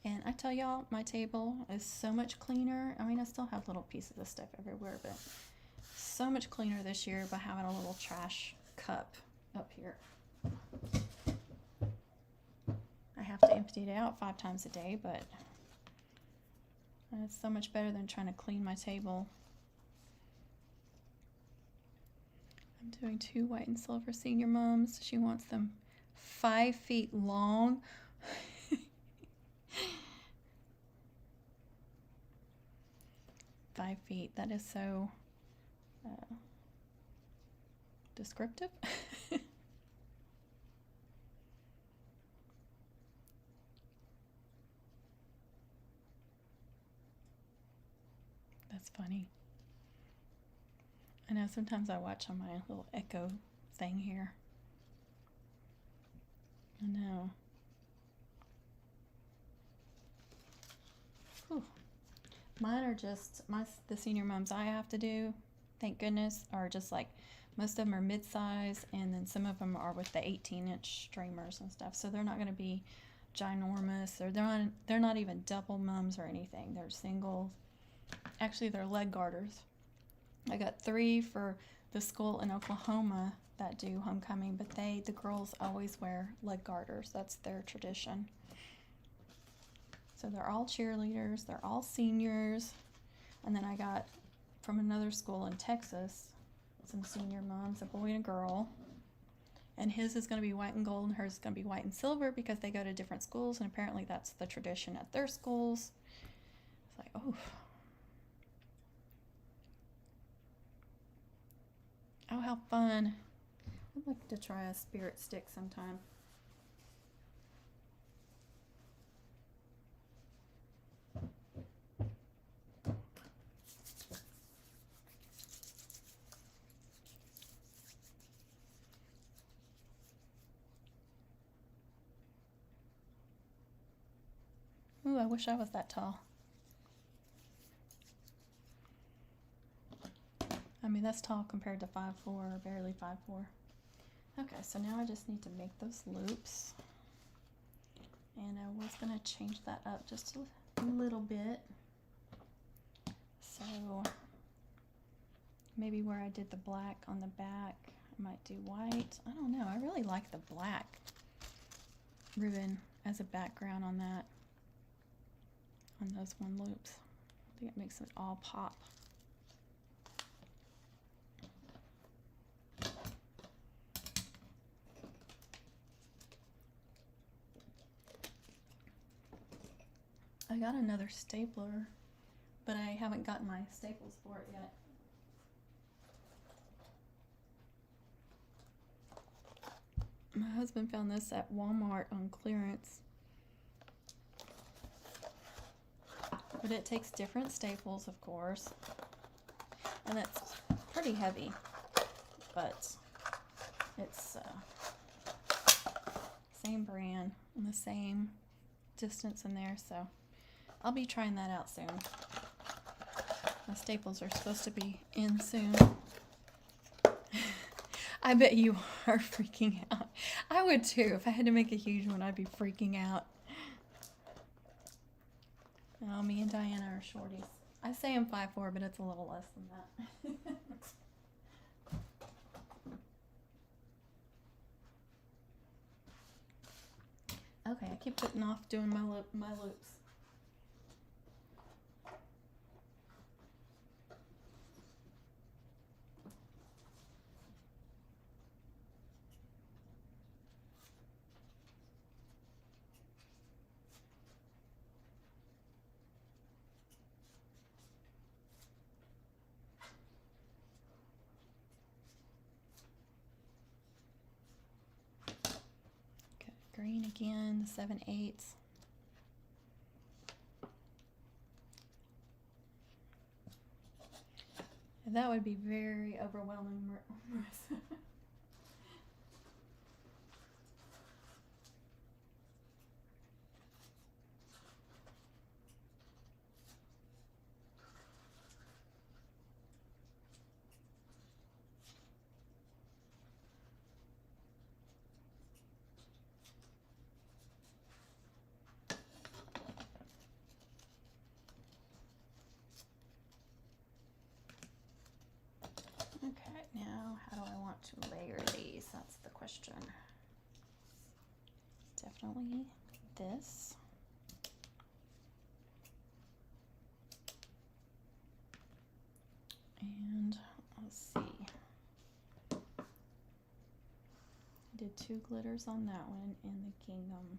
And I tell y'all, my table is so much cleaner. I mean, I still have little pieces of stuff everywhere, but so much cleaner this year by having a little trash cup up here. I have to empty it out 5 times a day, but it's so much better than trying to clean my table. I'm doing 2 white and silver senior mums. She wants them 5 feet long. 5 feet. That is so descriptive. That's funny. I know sometimes I watch on my little Echo thing here. I know. Whew. Mine are just, the senior mums I have to do, thank goodness, are just like, most of them are mid-size, and then some of them are with the 18-inch streamers and stuff. So they're not going to be ginormous, or they're not even double mums or anything. They're singles. Actually, they're leg garters. I got 3 for the school in Oklahoma that do homecoming, but the girls always wear leg garters. That's their tradition. So they're all cheerleaders. They're all seniors. And then I got from another school in Texas some senior moms, a boy and a girl. And his is going to be white and gold, and hers is going to be white and silver because they go to different schools, and apparently that's the tradition at their schools. It's like, oh. Oh, how fun. I'd like to try a spirit stick sometime. Ooh, I wish I was that tall. I mean, that's tall compared to 5'4", or barely 5'4". Okay, so now I just need to make those loops. And I was going to change that up just a little bit. So maybe where I did the black on the back, I might do white. I don't know. I really like the black ribbon as a background on that, on those 1 loops. I think it makes it all pop. I got another stapler, but I haven't gotten my staples for it yet. My husband found this at Walmart on clearance. But it takes different staples, of course. And it's pretty heavy, but it's same brand and the same distance in there, so I'll be trying that out soon. My staples are supposed to be in soon. I bet you are freaking out. I would too. If I had to make a huge one, I'd be freaking out. Oh, me and Diana are shorties. I say I'm 5'4", but it's a little less than that. Okay, I keep putting off doing my loops. Green again, the 7/8. That would be very overwhelming. to layer these? That's the question. Definitely this. And let's see. I did 2 glitters on that one and the gingham.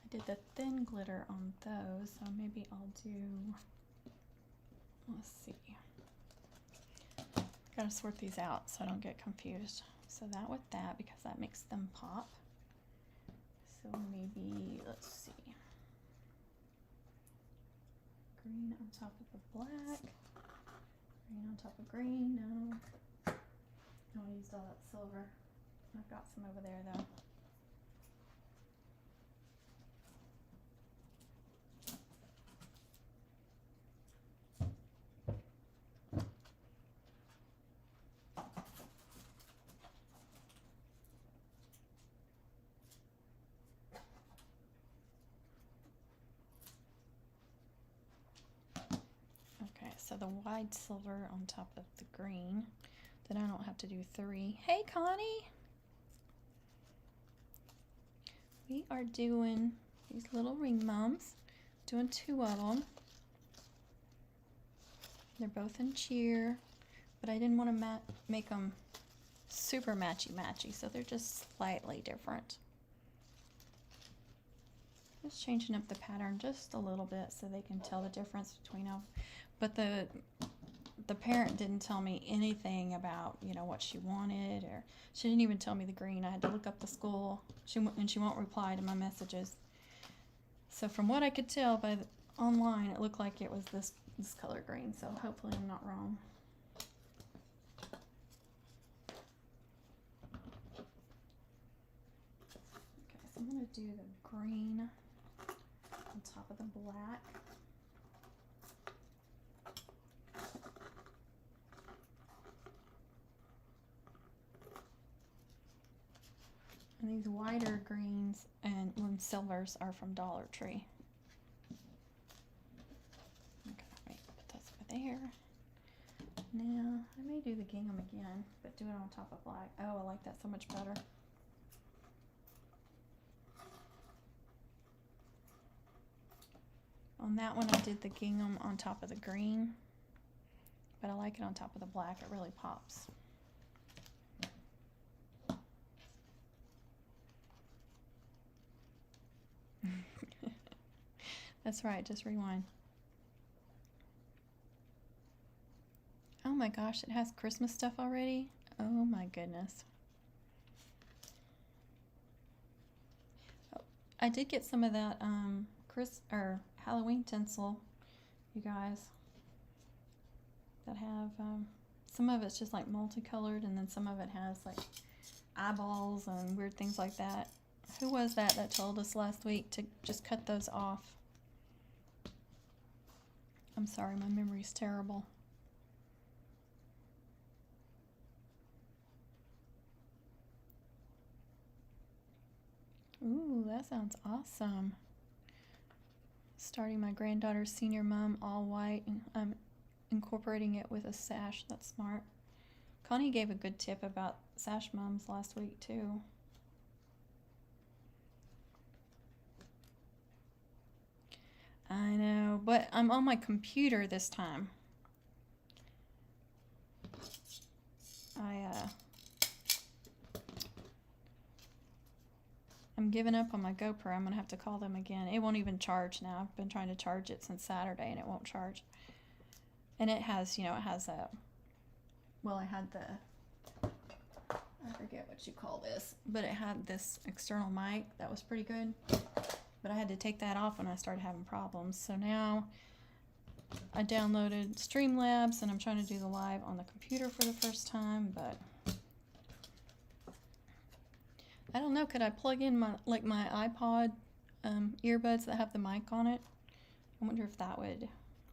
I did the thin glitter on those, so maybe I'll do, let's see. Gotta sort these out so I don't get confused. So that with that, because that makes them pop. So maybe, let's see. Green on top of the black. Green on top of green, no. I used all that silver. I've got some over there though. So the wide silver on top of the green. Then I don't have to do 3. Hey, Connie! We are doing these little ring mums. Doing 2 of them. They're both in cheer. But I didn't want to make them super matchy-matchy. So they're just slightly different. Just changing up the pattern just a little bit so they can tell the difference between them. But the parent didn't tell me anything about, you know, what she wanted, or she didn't even tell me the green. I had to look up the school, and she won't reply to my messages. So from what I could tell by online, it looked like it was this color green. So hopefully I'm not wrong. Okay, so I'm gonna do the green on top of the black. And these wider greens and silvers are from Dollar Tree. Okay, wait, put those over there. Now, I may do the gingham again, but do it on top of black. Oh, I like that so much better. On that one, I did the gingham on top of the green, but I like it on top of the black. It really pops. That's right, just rewind. Oh my gosh, it has Christmas stuff already? Oh my goodness. Oh, I did get some of that Halloween tinsel, you guys, that have, some of it's just like multicolored, and then some of it has like eyeballs and weird things like that. Who was that told us last week to just cut those off? I'm sorry, my memory's terrible. Ooh, that sounds awesome. Starting my granddaughter's senior mum all white, and I'm incorporating it with a sash. That's smart. Connie gave a good tip about sash mums last week too. I know, but I'm on my computer this time. I'm giving up on my GoPro. I'm gonna have to call them again. It won't even charge now. I've been trying to charge it since Saturday and it won't charge. And it has, you know, it has a, well, I had the, I forget what you call this, but it had this external mic that was pretty good. But I had to take that off when I started having problems. So now I downloaded Streamlabs and I'm trying to do the live on the computer for the first time, but I don't know, could I plug in my iPod earbuds that have the mic on it? I wonder if that would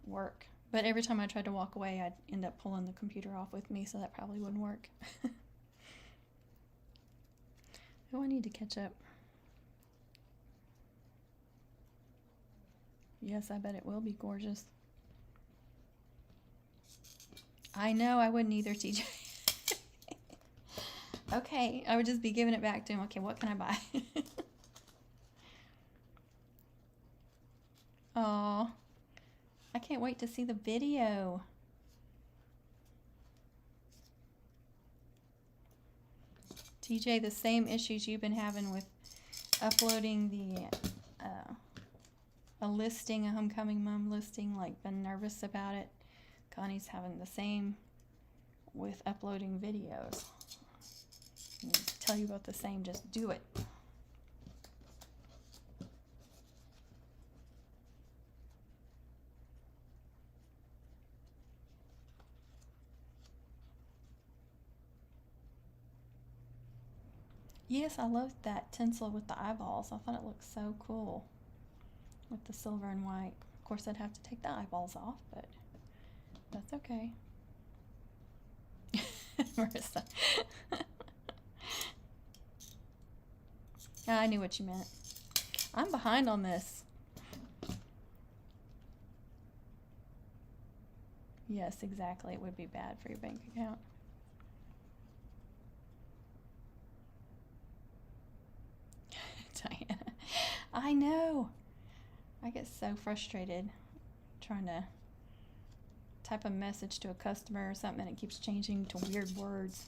work. But every time I tried to walk away, I'd end up pulling the computer off with me, so that probably wouldn't work. Oh, I need to catch up. Yes, I bet it will be gorgeous. I know, I wouldn't either, TJ. Okay, I would just be giving it back to him. Okay, what can I buy? Oh, I can't wait to see the video. TJ, the same issues you've been having with uploading a listing, a homecoming mom listing, like been nervous about it. Connie's having the same with uploading videos. I tell you about the same, just do it. Yes, I loved that tinsel with the eyeballs. I thought it looked so cool with the silver and white. Of course, I'd have to take the eyeballs off, but that's okay. Marissa. I knew what you meant. I'm behind on this. Yes, exactly. It would be bad for your bank account. Diana. I know. I get so frustrated trying to type a message to a customer or something and it keeps changing to weird words.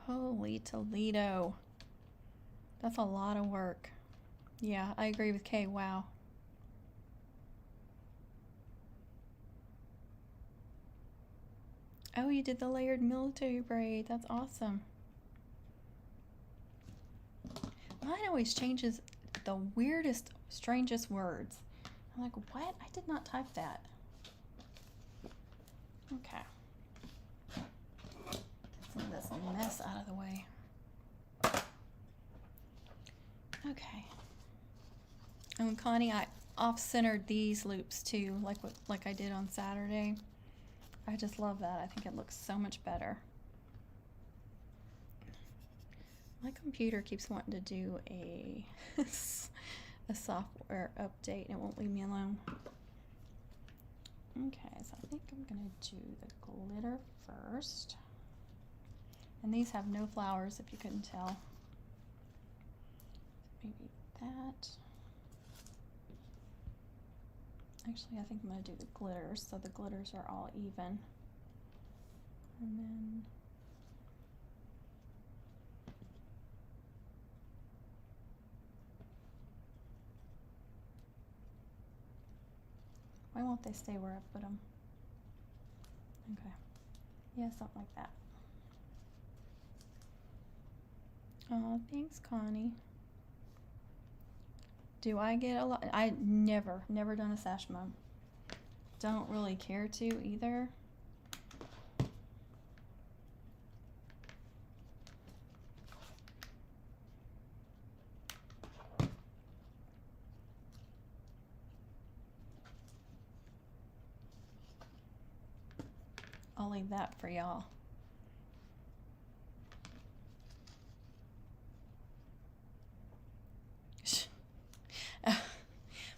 Holy Toledo. That's a lot of work. Yeah, I agree with Kay. Wow. Oh, you did the layered military braid. That's awesome. Mine always changes the weirdest, strangest words. I'm like, what? I did not type that. Okay. Some of this mess out of the way. Okay. And Connie, I off-centered these loops too, like I did on Saturday. I just love that. I think it looks so much better. My computer keeps wanting to do a software update and it won't leave me alone. Okay, so I think I'm gonna do the glitter first. And these have no flowers, if you couldn't tell. Maybe that. Actually, I think I'm gonna do the glitters, so the glitters are all even. And then why won't they stay where I put them? Okay. Yeah, something like that. Oh, thanks, Connie. Do I get a lot? I never done a sash mom. Don't really care to either. I'll leave that for y'all.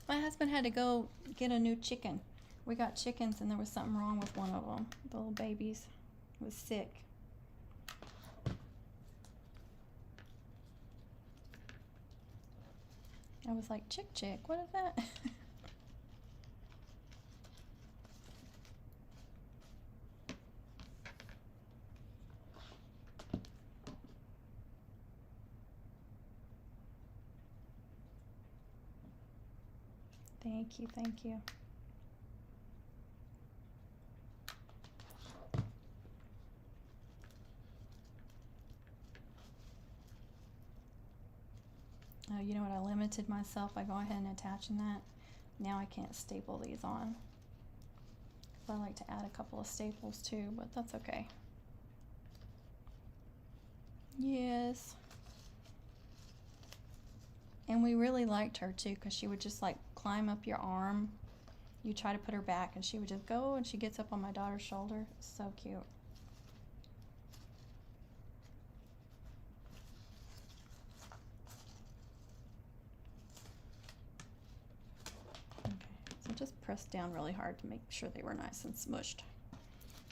My husband had to go get a new chicken. We got chickens and there was something wrong with one of them. The little babies was sick. I was like, chick, what is that? Thank you, thank you. Oh, you know what? I limited myself by going ahead and attaching that. Now I can't staple these on. I like to add a couple of staples too, but that's okay. Yes. And we really liked her too, because she would just like climb up your arm. You try to put her back and she would just go and she gets up on my daughter's shoulder. So cute. pressed down really hard to make sure they were nice and smushed.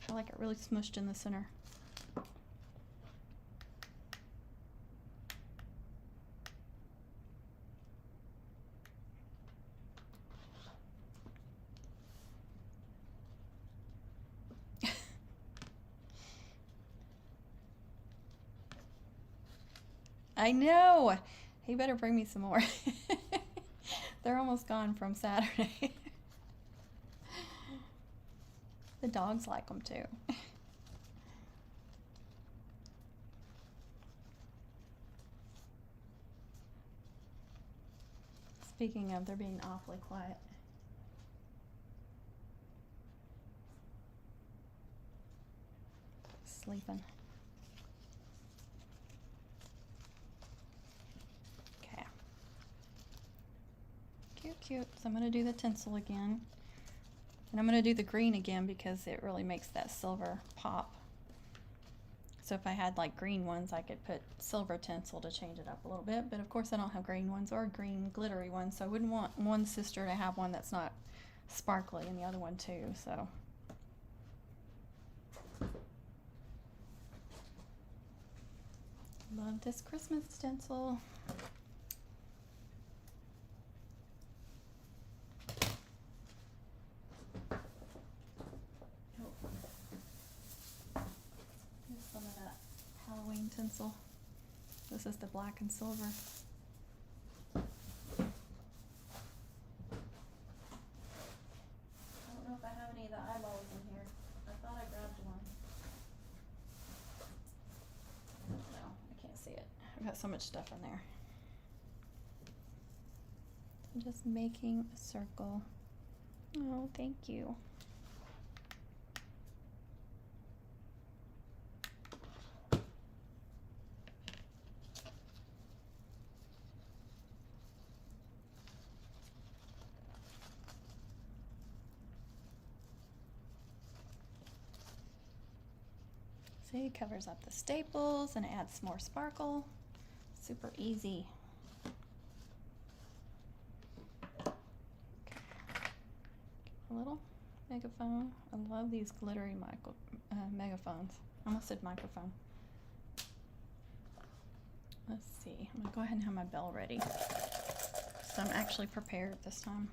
I like it really smushed in the center. I know! He better bring me some more. They're almost gone from Saturday. The dogs like them too. Speaking of, they're being awfully quiet. Sleeping. Okay. Cute, cute. So I'm going to do the tinsel again. And I'm going to do the green again because it really makes that silver pop. So if I had like green ones, I could put silver tinsel to change it up a little bit. But of course I don't have green ones or green glittery ones. So I wouldn't want one sister to have one that's not sparkly and the other one too. So love this Christmas stencil. Tinsel. This is the black and silver. I don't know if I have any of the eyeballs in here. I thought I grabbed one. No, I can't see it. I've got so much stuff in there. I'm just making a circle. Oh, thank you. See, it covers up the staples and it adds more sparkle. Super easy. Okay. A little megaphone. I love these glittery megaphones. I almost said microphone. Let's see. I'm gonna go ahead and have my bell ready. So I'm actually prepared this time.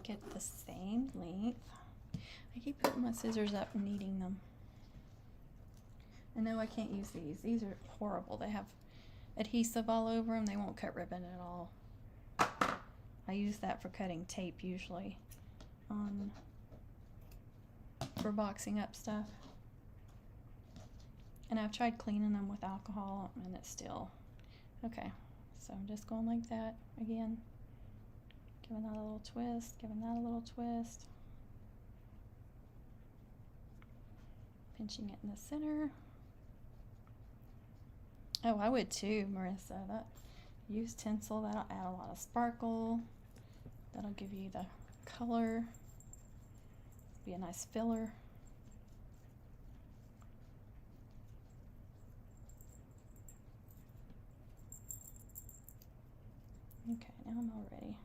It the same length. I keep putting my scissors up and kneading them. And no, I can't use these. These are horrible. They have adhesive all over them. They won't cut ribbon at all. I use that for cutting tape usually for boxing up stuff. And I've tried cleaning them with alcohol and it's still okay. So I'm just going like that again. Giving that a little twist, giving that a little twist. Pinching it in the center. Oh, I would too, Marissa. Use tinsel, that'll add a lot of sparkle. That'll give you the color. Be a nice filler. Okay, now I'm all ready.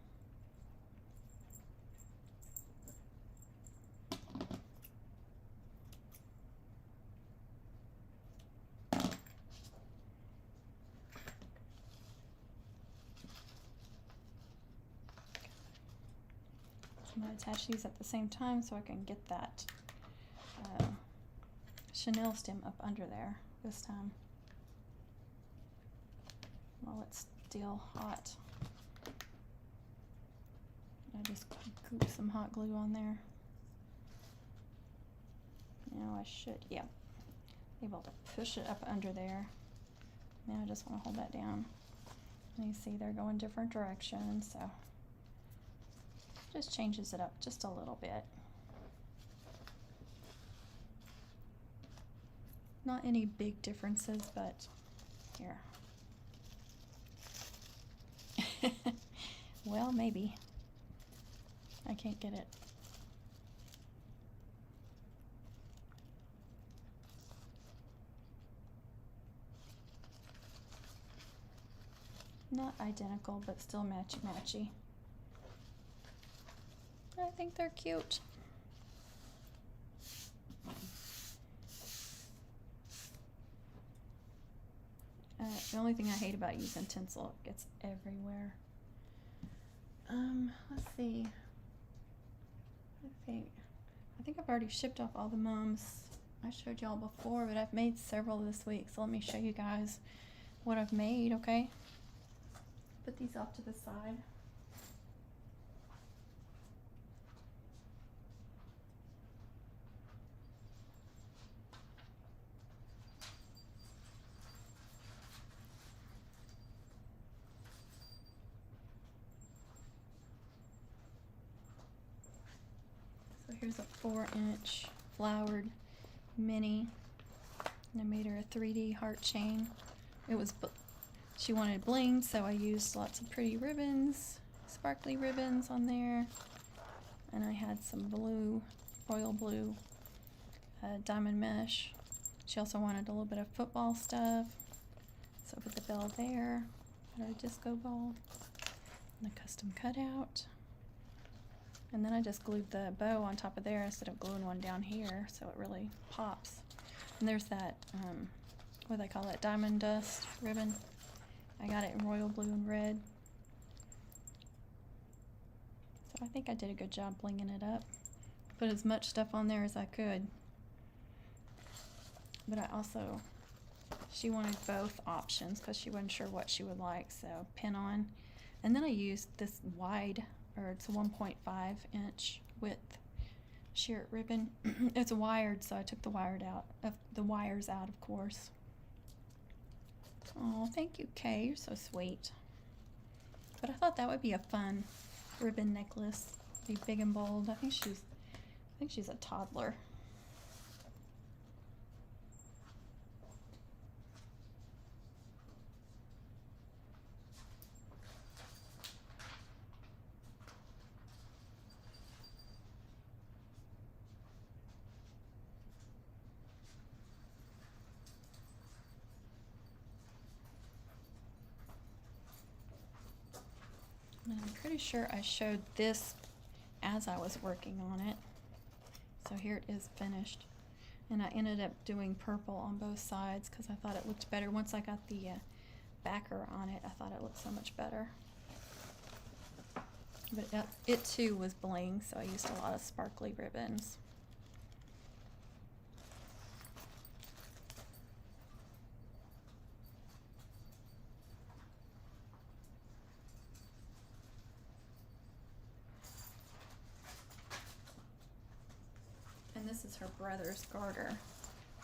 I'm going to attach these at the same time so I can get that chenille stem up under there this time while it's still hot. I just goop some hot glue on there. Now I should, yeah, be able to push it up under there. Now I just want to hold that down. And you see they're going different directions, so just changes it up just a little bit. Not any big differences, but here. Well, maybe. I can't get it. Not identical, but still matchy-matchy. I think they're cute. The only thing I hate about using tinsel, it gets everywhere. Let's see. I think I've already shipped off all the mums. I showed y'all before, but I've made several this week, so let me show you guys what I've made, okay? Put these off to the side. So here's a 4-inch flowered mini, and I made her a 3D heart chain. She wanted bling, so I used lots of pretty ribbons, sparkly ribbons on there, and I had some blue, royal blue diamond mesh. She also wanted a little bit of football stuff, so I put the bell there, put a disco ball, and a custom cutout. And then I just glued the bow on top of there instead of gluing one down here, so it really pops. And there's that, what do they call it, diamond dust ribbon. I got it in royal blue and red. So I think I did a good job blinging it up. Put as much stuff on there as I could. But I also, she wanted both options because she wasn't sure what she would like, so pin on. And then I used this wide, or it's a 1.5-inch width sheer ribbon. It's wired, so I took the wires out, of course. Oh, thank you, Kay. You're so sweet. But I thought that would be a fun ribbon necklace. Be big and bold. I think she's a toddler. And I'm pretty sure I showed this as I was working on it. So here it is finished. And I ended up doing purple on both sides because I thought it looked better. Once I got the backer on it, I thought it looked so much better. But it too was bling, so I used a lot of sparkly ribbons. And this is her brother's garter.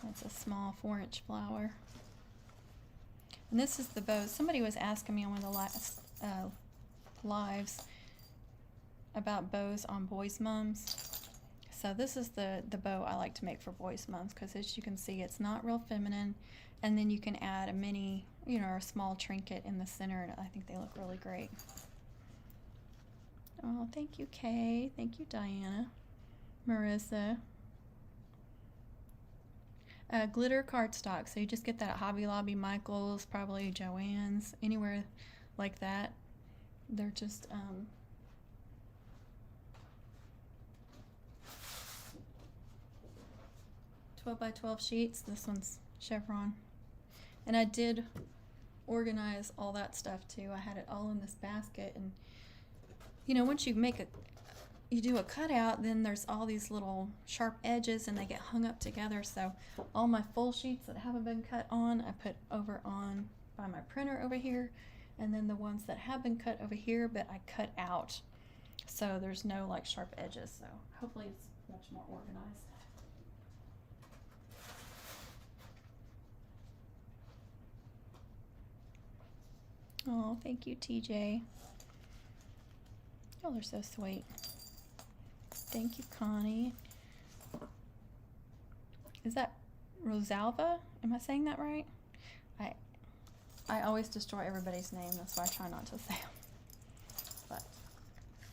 It's a small 4-inch flower. And this is the bow. Somebody was asking me on one of the last lives about bows on boys' mums. So this is the bow I like to make for boys' mums because, as you can see, it's not real feminine. And then you can add a mini, or a small trinket in the center, and I think they look really great. Oh, thank you, Kay. Thank you, Diana. Marissa. Glitter cardstock. So you just get that at Hobby Lobby, Michael's, probably Joann's, anywhere like that. They're just 12 by 12 sheets. This one's chevron. And I did organize all that stuff too. I had it all in this basket, and once you do a cutout, then there's all these little sharp edges and they get hung up together. So all my full sheets that haven't been cut on, I put over on by my printer over here, and then the ones that have been cut over here, but I cut out. So there's no like sharp edges. So hopefully it's much more organized. Oh, thank you, TJ. Y'all are so sweet. Thank you, Connie. Is that Rosalva? Am I saying that right? I always destroy everybody's name. That's why I try not to say them. But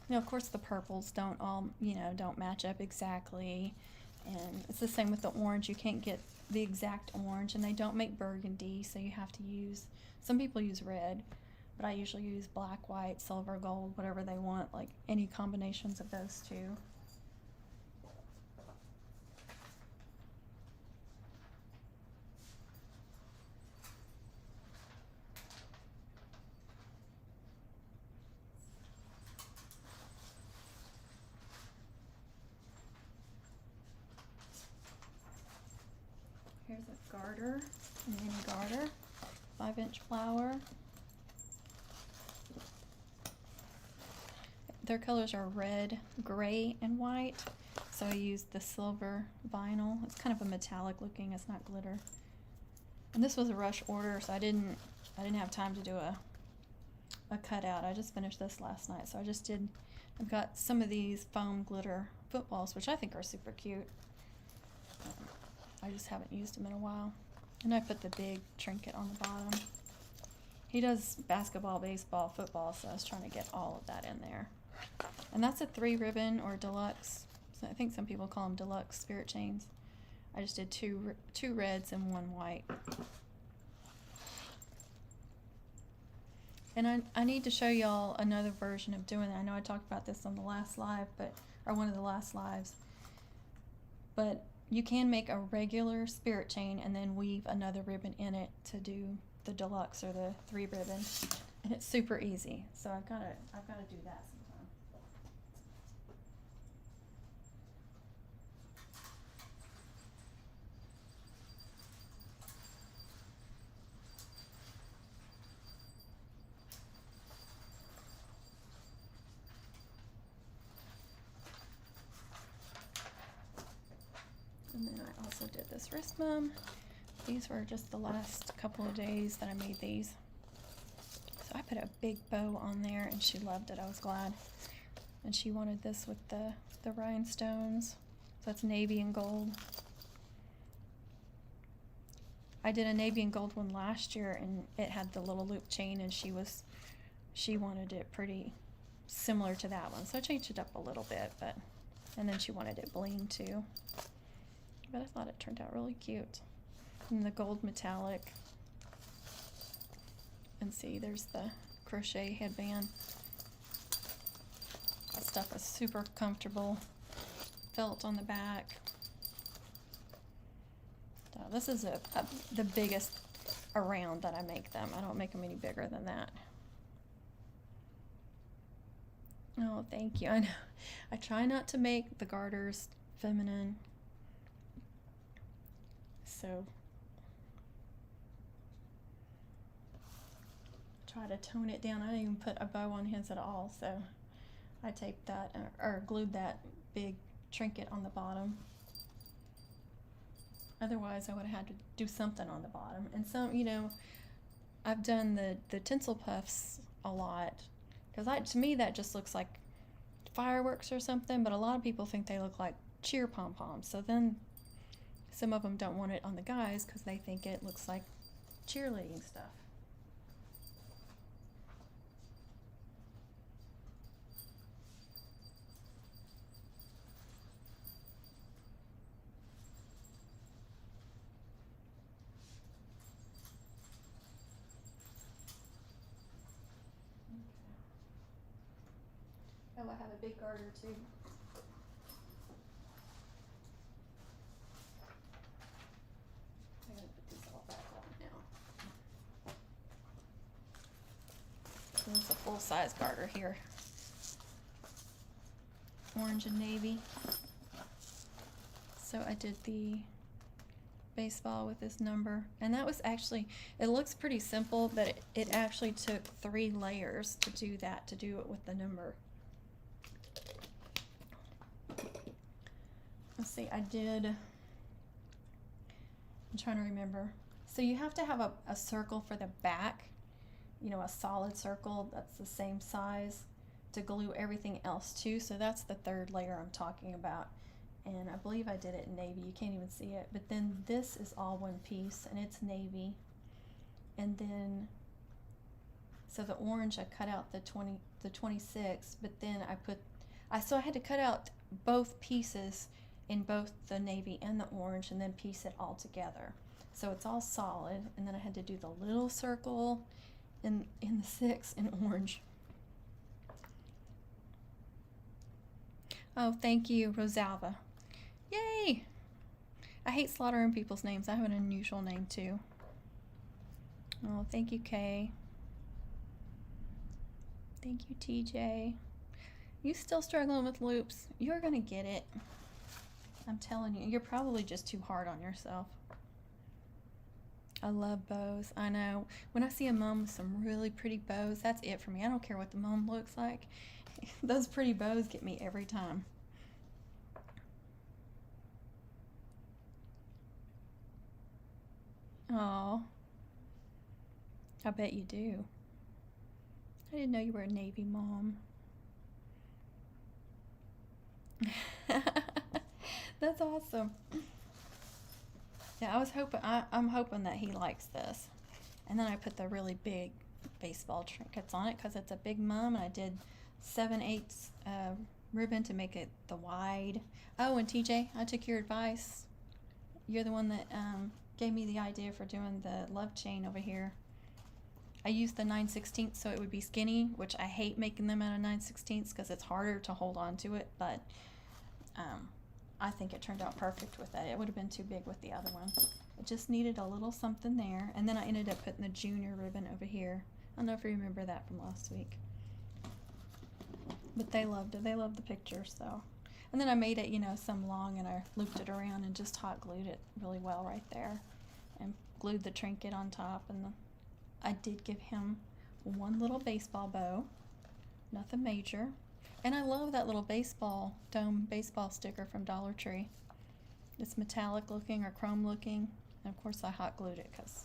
Of course the purples don't all, don't match up exactly. And it's the same with the orange. You can't get the exact orange, and they don't make burgundy, so you have to use, some people use red, but I usually use black, white, silver, gold, whatever they want, like any combinations of those two. Here's a garter, a mini garter, 5-inch flower. Their colors are red, gray, and white. So I used the silver vinyl. It's kind of a metallic looking, it's not glitter. And this was a rush order, so I didn't have time to do a cutout. I just finished this last night. So I've got some of these foam glitter footballs, which I think are super cute. I just haven't used them in a while. And I put the big trinket on the bottom. He does basketball, baseball, football, so I was trying to get all of that in there. And that's a 3-ribbon or deluxe. So I think some people call them deluxe spirit chains. I just did two reds and 1 white. And I need to show y'all another version of doing that. I know I talked about this on the last live, or one of the last lives. But you can make a regular spirit chain and then weave another ribbon in it to do the deluxe or the 3-ribbon, and it's super easy. So I've got to do that sometime. And then I also did this wrist bum. These were just the last couple of days that I made these. So I put a big bow on there and she loved it. I was glad. And she wanted this with the rhinestones. So it's navy and gold. I did a navy and gold one last year and it had the little loop chain, and she wanted it pretty similar to that one. So I changed it up a little bit, and then she wanted it bling too. But I thought it turned out really cute. And the gold metallic. And see, there's the crochet headband. That stuff is super comfortable. Felt on the back. So this is the biggest around that I make them. I don't make them any bigger than that. Oh, thank you. I know. I try not to make the garters feminine. So try to tone it down. I didn't even put a bow on his at all, so I taped that or glued that big trinket on the bottom. Otherwise I would have had to do something on the bottom. And some, I've done the tinsel puffs a lot, because to me that just looks like fireworks or something, but a lot of people think they look like cheer pom-poms. So then some of them don't want it on the guys because they think it looks like cheerleading stuff. Oh, I have a big garter too. I gotta put these all back on now. This is a full-size garter here. Orange and navy. So I did the baseball with this number, and that was actually, it looks pretty simple, but it actually took 3 layers to do that, to do it with the number. Let's see, I'm trying to remember. So you have to have a circle for the back, a solid circle that's the same size to glue everything else to. So that's the 3rd layer I'm talking about. And I believe I did it in navy. You can't even see it. But then this is all one piece, and it's navy. And then So the orange, I cut out the 26, but then so I had to cut out both pieces in both the navy and the orange and then piece it all together. So it's all solid, and then I had to do the little circle in the 6 in orange. Oh, thank you, Rosalva. Yay! I hate slaughtering people's names. I have an unusual name too. Oh, thank you, Kay. Thank you, TJ. You still struggling with loops? You're gonna get it. I'm telling you, you're probably just too hard on yourself. I love bows. I know. When I see a mom with some really pretty bows, that's it for me. I don't care what the mom looks like. Those pretty bows get me every time. Oh, I bet you do. I didn't know you were a Navy mom. That's awesome. Yeah, I'm hoping that he likes this. And then I put the really big baseball trinkets on it because it's a big mom, and I did 7/8 ribbon to make it the wide. Oh, and TJ, I took your advice. You're the one that gave me the idea for doing the love chain over here. I used the 9/16 so it would be skinny, which I hate making them out of 9/16 because it's harder to hold on to it, but I think it turned out perfect with that. It would have been too big with the other one. It just needed a little something there, and then I ended up putting the junior ribbon over here. I don't know if you remember that from last week, but they loved it. They loved the picture, so. And then I made it, some long, and I looped it around and just hot glued it really well right there, and glued the trinket on top. And I did give him one little baseball bow, nothing major. And I love that little dome baseball sticker from Dollar Tree. It's metallic looking or chrome looking. And of course I hot glued it because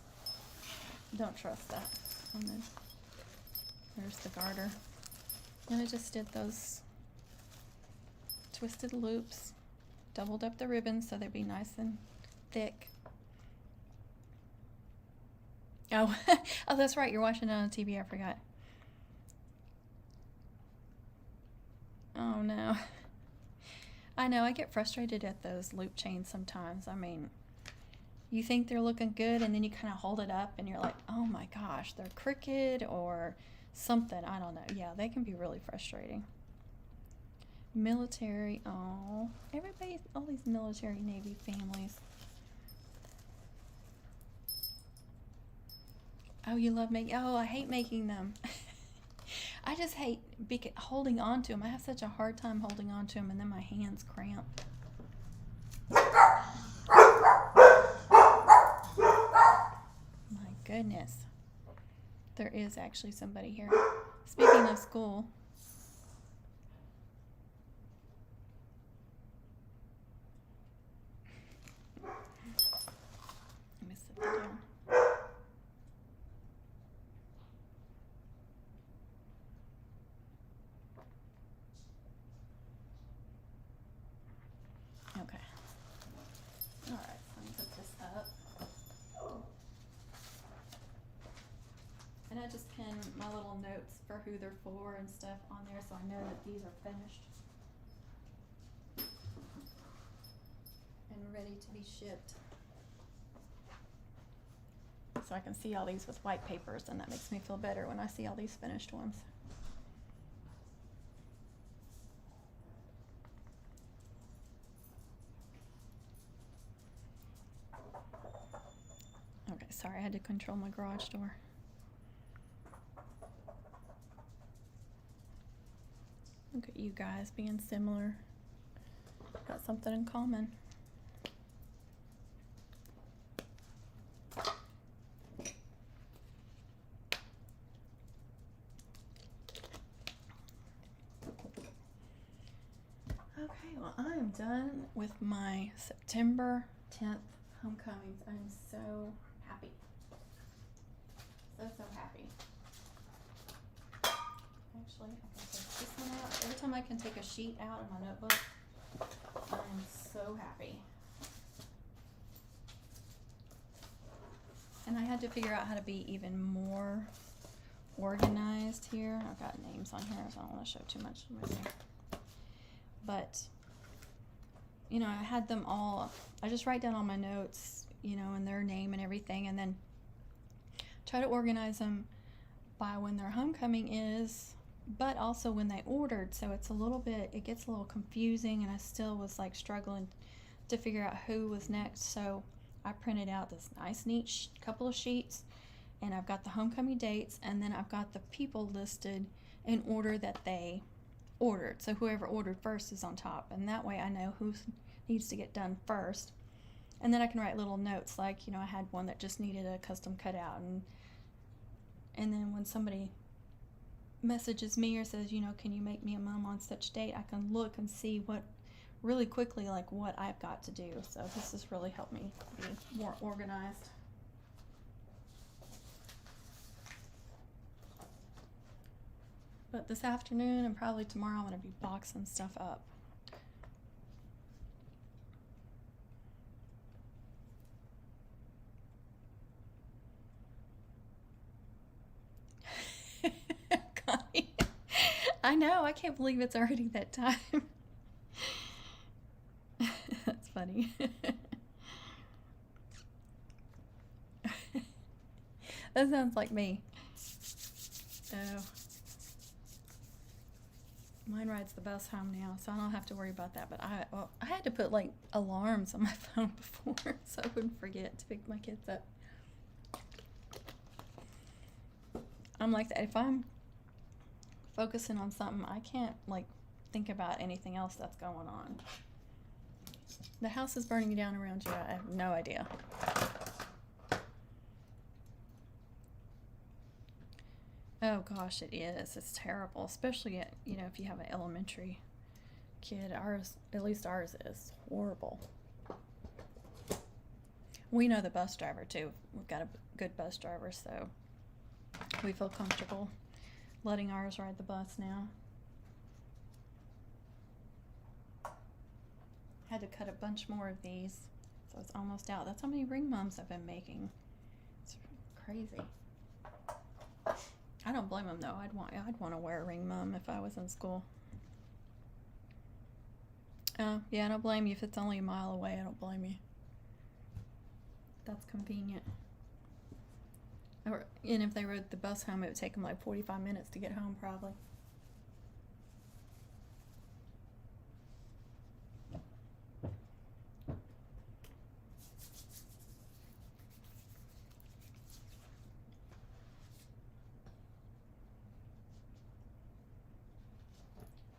I don't trust that. And then there's the garter. And I just did those twisted loops, doubled up the ribbons so they'd be nice and thick. Oh, oh, that's right, you're watching it on TV, I forgot. Oh no. I know, I get frustrated at those loop chains sometimes. I mean, you think they're looking good and then you kind of hold it up and you're like, oh my gosh, they're crooked or something. I don't know. Yeah, they can be really frustrating. Military, oh, everybody, all these military Navy families. Oh, you love making, oh, I hate making them. I just hate holding on to them. I have such a hard time holding on to them, and then my hands cramp. My goodness. There is actually somebody here. Speaking of school. Let me sit that down. Okay. All right, so I'm gonna put this up. And I just pin my little notes for who they're for and stuff on there so I know that these are finished and ready to be shipped. So I can see all these with white papers, and that makes me feel better when I see all these finished ones. Okay, sorry, I had to control my garage door. Look at you guys being similar. Got something in common. Okay, well, I am done with my September 10th homecomings. I'm so happy. So happy. Actually, I can take this one out. Every time I can take a sheet out of my notebook, I'm so happy. And I had to figure out how to be even more organized here. I've got names on here, so I don't want to show too much. But, you know, I had them all, I just write down all my notes, you know, and their name and everything, and then try to organize them by when their homecoming is, but also when they ordered. So it's a little bit, it gets a little confusing, and I still was like struggling to figure out who was next. So I printed out this nice neat couple of sheets, and I've got the homecoming dates, and then I've got the people listed in order that they ordered. So whoever ordered first is on top, and that way I know who needs to get done first. And then I can write little notes like, you know, I had one that just needed a custom cutout, and then when somebody messages me or says, you know, can you make me a mum on such date, I can look and see what really quickly, like what I've got to do. So this has really helped me be more organized. But this afternoon and probably tomorrow I'm going to be boxing stuff up. Connie, I know, I can't believe it's already that time. That's funny. That sounds like me. Oh. Mine rides the bus home now, so I don't have to worry about that. But I had to put like alarms on my phone before so I wouldn't forget to pick my kids up. I'm like that. If I'm focusing on something, I can't like think about anything else that's going on. The house is burning down around you. I have no idea. Oh gosh, it is. It's terrible, especially at, you know, if you have an elementary kid. Ours, at least ours, is horrible. We know the bus driver too. We've got a good bus driver, so we feel comfortable letting ours ride the bus now. Had to cut a bunch more of these, so it's almost out. That's how many ring mums I've been making. It's crazy. I don't blame them though. I'd want to wear a ring mum if I was in school. Yeah, I don't blame you if it's only a mile away. I don't blame you. That's convenient. And if they rode the bus home, it would take them like 45 minutes to get home probably.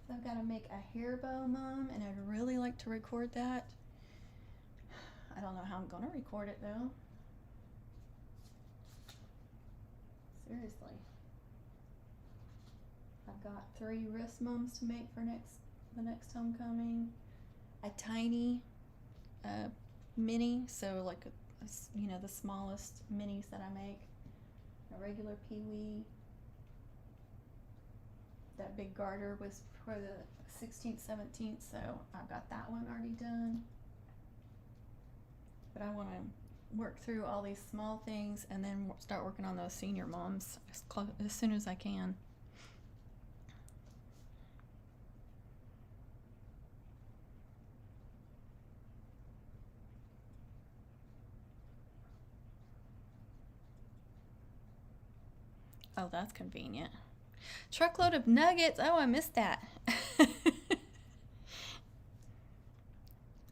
So I've got to make a hair bow mum, and I'd really like to record that. I don't know how I'm going to record it though. Seriously. I've got 3 wrist mums to make for the next homecoming. A tiny mini, so like you know, the smallest minis that I make. A regular peewee. That big garter was for the 16th, 17th, so I've got that one already done. But I want to work through all these small things and then start working on those senior moms as soon as I can. Oh, that's convenient. Truckload of nuggets. Oh, I missed that.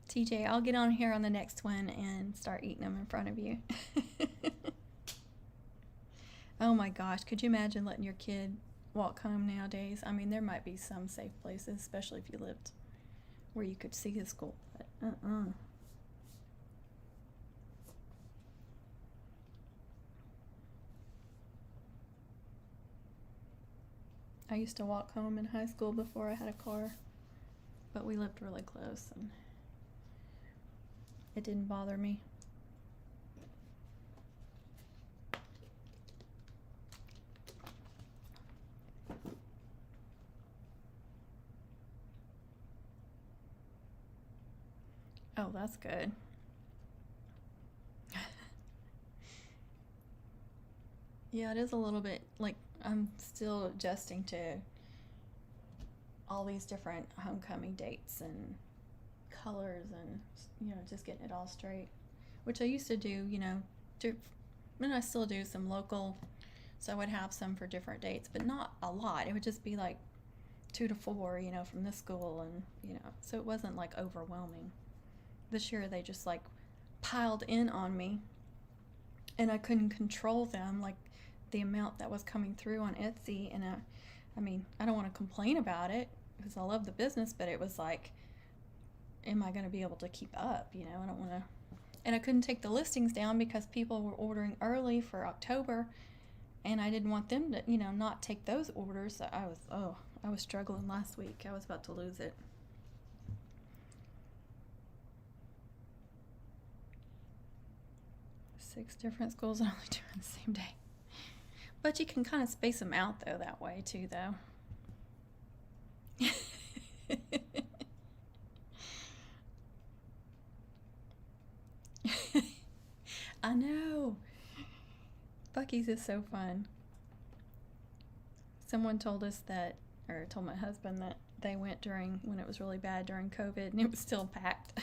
TJ, I'll get on here on the next one and start eating them in front of you. Oh my gosh, could you imagine letting your kid walk home nowadays? I mean, there might be some safe places, especially if you lived where you could see his school, but I used to walk home in high school before I had a car, but we lived really close and it didn't bother me. Oh, that's good. Yeah, it is a little bit like I'm still adjusting to all these different homecoming dates and colors and, just getting it all straight. Which I used to do, and I still do some local, so I would have some for different dates, but not a lot. It would just be like 2 to 4, from this school, and, so it wasn't like overwhelming. This year they just like piled in on me, and I couldn't control them, like the amount that was coming through on Etsy. And I don't want to complain about it because I love the business, but it was like, am I going to be able to keep up? I don't want to. And I couldn't take the listings down because people were ordering early for October, and I didn't want them to, not take those orders. So I was struggling last week. I was about to lose it. Six different schools only do on the same day. But you can kind of space them out, though, that way, too, though. I know. Buc-ee's is so fun. Someone told us that, or told my husband that they went when it was really bad during COVID, and it was still packed.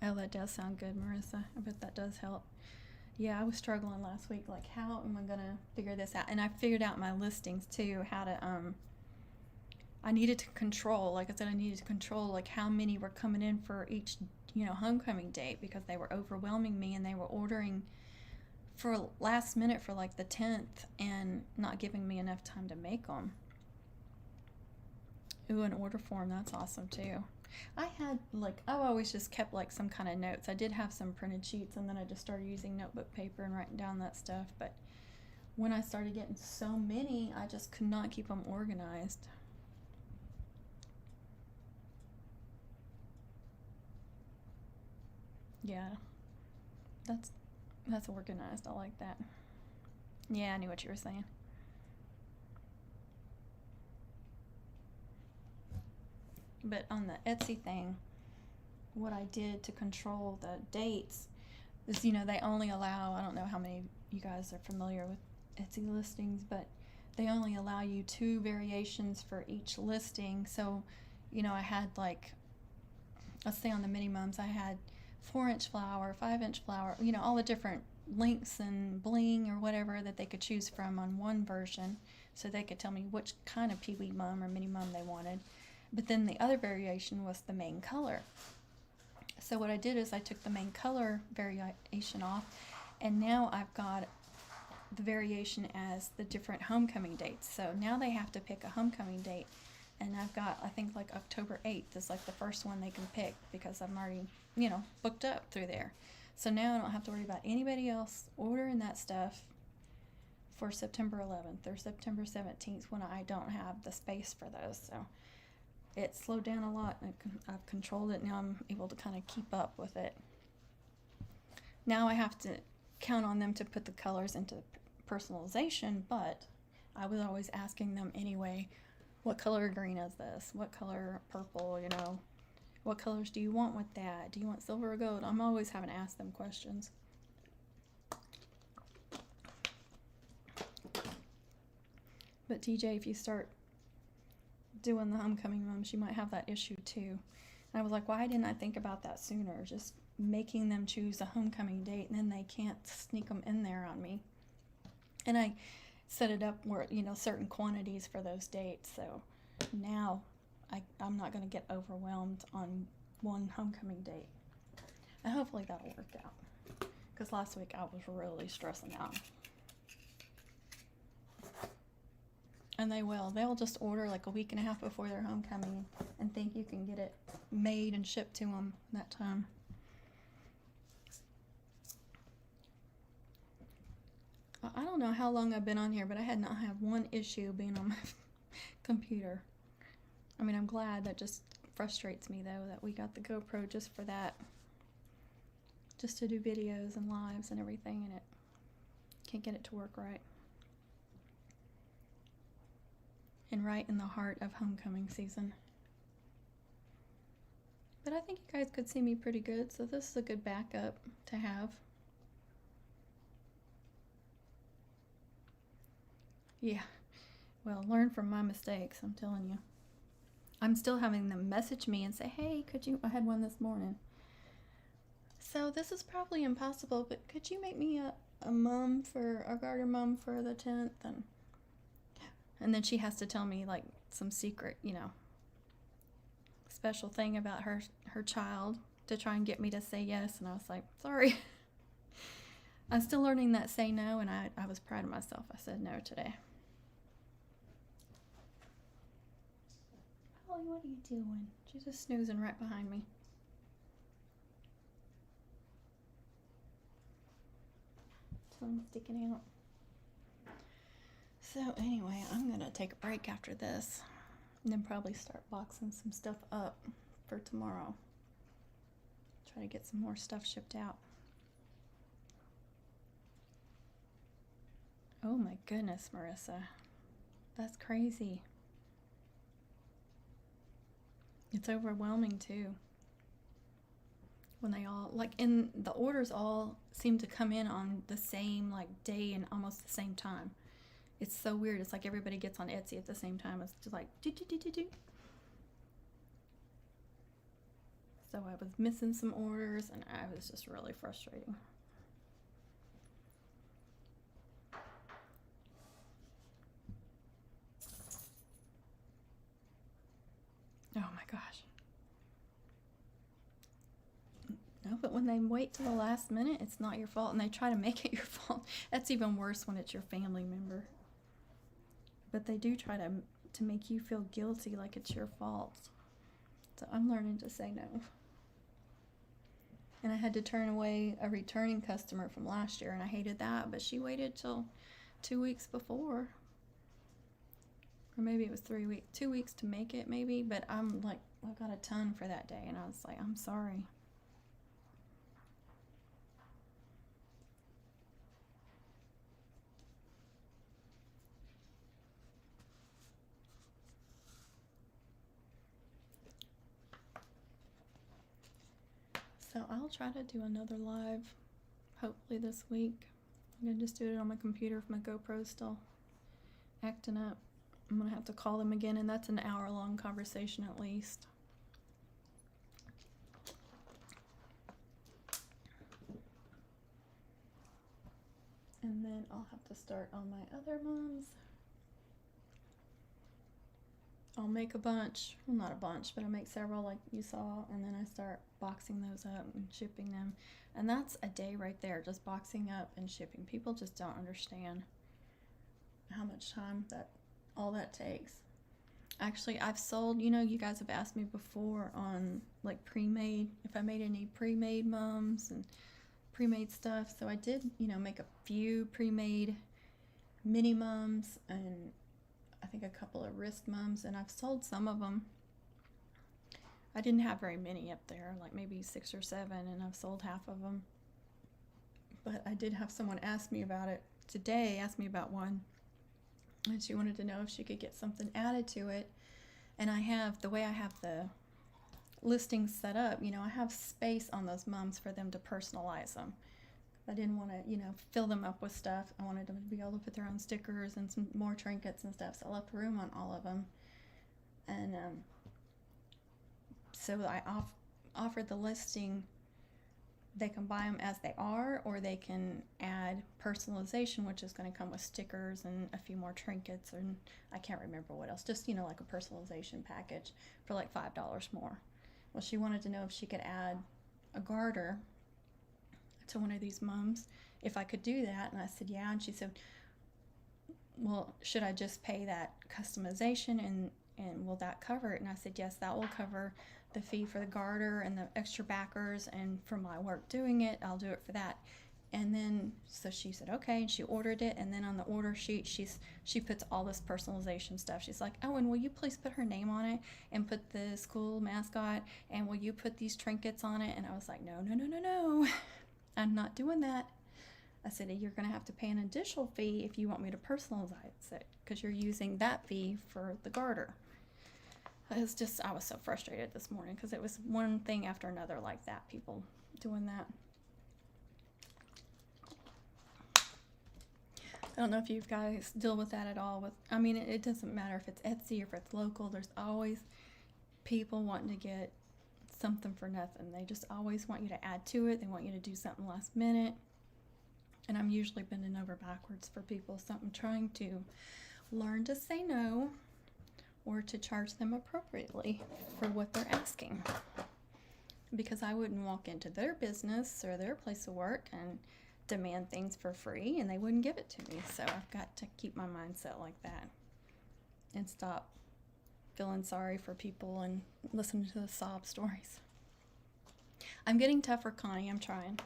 Oh, that does sound good, Marissa. I bet that does help. Yeah, I was struggling last week, like, how am I going to figure this out? And I figured out my listings, too, how to, I needed to control, like I said, like, how many were coming in for each, homecoming date, because they were overwhelming me, and they were ordering for last minute for, like, the 10th, and not giving me enough time to make them. Ooh, an order form, that's awesome, too. I've always just kept like some kind of notes. I did have some printed sheets, and then I just started using notebook paper and writing down that stuff. But when I started getting so many, I just could not keep them organized. Yeah, that's organized. I like that. Yeah, I knew what you were saying. But on the Etsy thing, what I did to control the dates is, they only allow, I don't know how many of you guys are familiar with Etsy listings, but they only allow you 2 variations for each listing. So, I had like, let's say on the minimums, I had 4-inch flower, 5-inch flower, all the different links and bling or whatever that they could choose from on one version. So they could tell me which kind of peewee mum or mini mum they wanted. But then the other variation was the main color. So what I did is I took the main color variation off, and now I've got the variation as the different homecoming dates. So now they have to pick a homecoming date, and I've got, I think, like October 8th is like the first one they can pick, because I'm already, booked up through there. So now I don't have to worry about anybody else ordering that stuff for September 11th or September 17th when I don't have the space for those. So it slowed down a lot. I've controlled it. Now I'm able to kind of keep up with it. Now I have to count on them to put the colors into personalization, but I was always asking them anyway, what color green is this? What color purple, what colors do you want with that? Do you want silver or gold? I'm always having to ask them questions. But TJ, if you start doing the homecoming mums, you might have that issue too. And I was like, why didn't I think about that sooner? Just making them choose a homecoming date, and then they can't sneak them in there on me. And I set it up where, certain quantities for those dates. So now I'm not going to get overwhelmed on one homecoming date. And hopefully that'll work out. Because last week I was really stressing out. And they'll just order like a week and a half before their homecoming and think you can get it made and shipped to them that time. I don't know how long I've been on here, but I had not had one issue being on my computer. I'm glad. That just frustrates me, though, that we got the GoPro just for that. Just to do videos and lives and everything, and it can't get it to work right. And right in the heart of homecoming season. But I think you guys could see me pretty good, so this is a good backup to have. Yeah, well, learn from my mistakes, I'm telling you. I'm still having them message me and say, hey, could you, I had one this morning. So this is probably impossible, but could you make me a mum for, a garter mum for the 10th? And then she has to tell me like some secret, you know, special thing about her child to try and get me to say yes. And I was like, sorry. I'm still learning that say no, and I was proud of myself. I said no today. Holly, what are you doing? She's just snoozing right behind me. Tongue sticking out. So anyway, I'm gonna take a break after this and then probably start boxing some stuff up for tomorrow. Try to get some more stuff shipped out. Oh my goodness, Marissa. That's crazy. It's overwhelming too. When they all, like, in the orders all seem to come in on the same like day and almost the same time. It's so weird. It's like everybody gets on Etsy at the same time. It's just like do. So I was missing some orders and I was just really frustrating. Oh my gosh. No, but when they wait till the last minute, it's not your fault, and they try to make it your fault. That's even worse when it's your family member. But they do try to make you feel guilty, like it's your fault. So I'm learning to say no. And I had to turn away a returning customer from last year, and I hated that, but she waited till 2 weeks before. Or maybe it was 3 weeks, 2 weeks to make it maybe, but I'm like, I got a ton for that day, and I was like, I'm sorry. So I'll try to do another live, hopefully this week. I'm gonna just do it on my computer if my GoPro's still acting up. I'm gonna have to call them again, and that's an hour-long conversation at least. And then I'll have to start on my other mums. I'll make a bunch, well not a bunch, but I'll make several like you saw, and then I start boxing those up and shipping them. And that's a day right there, just boxing up and shipping. People just don't understand how much time all that takes. Actually, I've sold, you know, you guys have asked me before on like pre-made, if I made any pre-made mums and pre-made stuff. So I did, you know, make a few pre-made mini mums and I think a couple of wrist mums, and I've sold some of them. I didn't have very many up there, like maybe 6 or 7, and I've sold half of them. But I did have someone ask me about it today, asked me about one, and she wanted to know if she could get something added to it. And I have, the way I have the listings set up, you know, I have space on those mums for them to personalize them. I didn't want to, you know, fill them up with stuff. I wanted them to be able to put their own stickers and some more trinkets and stuff, so I left room on all of them. And so I offered the listing. They can buy them as they are, or they can add personalization, which is going to come with stickers and a few more trinkets, and I can't remember what else, just, you know, like a personalization package for like $5 more. Well, she wanted to know if she could add a garter to one of these mums, if I could do that. And I said yeah, and she said, well, should I just pay that customization and will that cover it? And I said yes, that will cover the fee for the garter and the extra backers, and for my work doing it, I'll do it for that. And then so she said okay, and she ordered it, and then on the order sheet she puts all this personalization stuff. She's like, oh, and will you please put her name on it and put the school mascot, and will you put these trinkets on it? And I was like, no, I'm not doing that. I said, you're going to have to pay an additional fee if you want me to personalize it, because you're using that fee for the garter. It's just, I was so frustrated this morning because it was one thing after another like that, people doing that. I don't know if you guys deal with that at all. I mean, it doesn't matter if it's Etsy or if it's local. There's always people wanting to get something for nothing. They just always want you to add to it. They want you to do something last minute. And I'm usually bending over backwards for people. So I'm trying to learn to say no, or to charge them appropriately for what they're asking. Because I wouldn't walk into their business or their place of work and demand things for free, and they wouldn't give it to me. So I've got to keep my mindset like that and stop feeling sorry for people and listening to the sob stories. I'm getting tougher, Connie. I'm trying.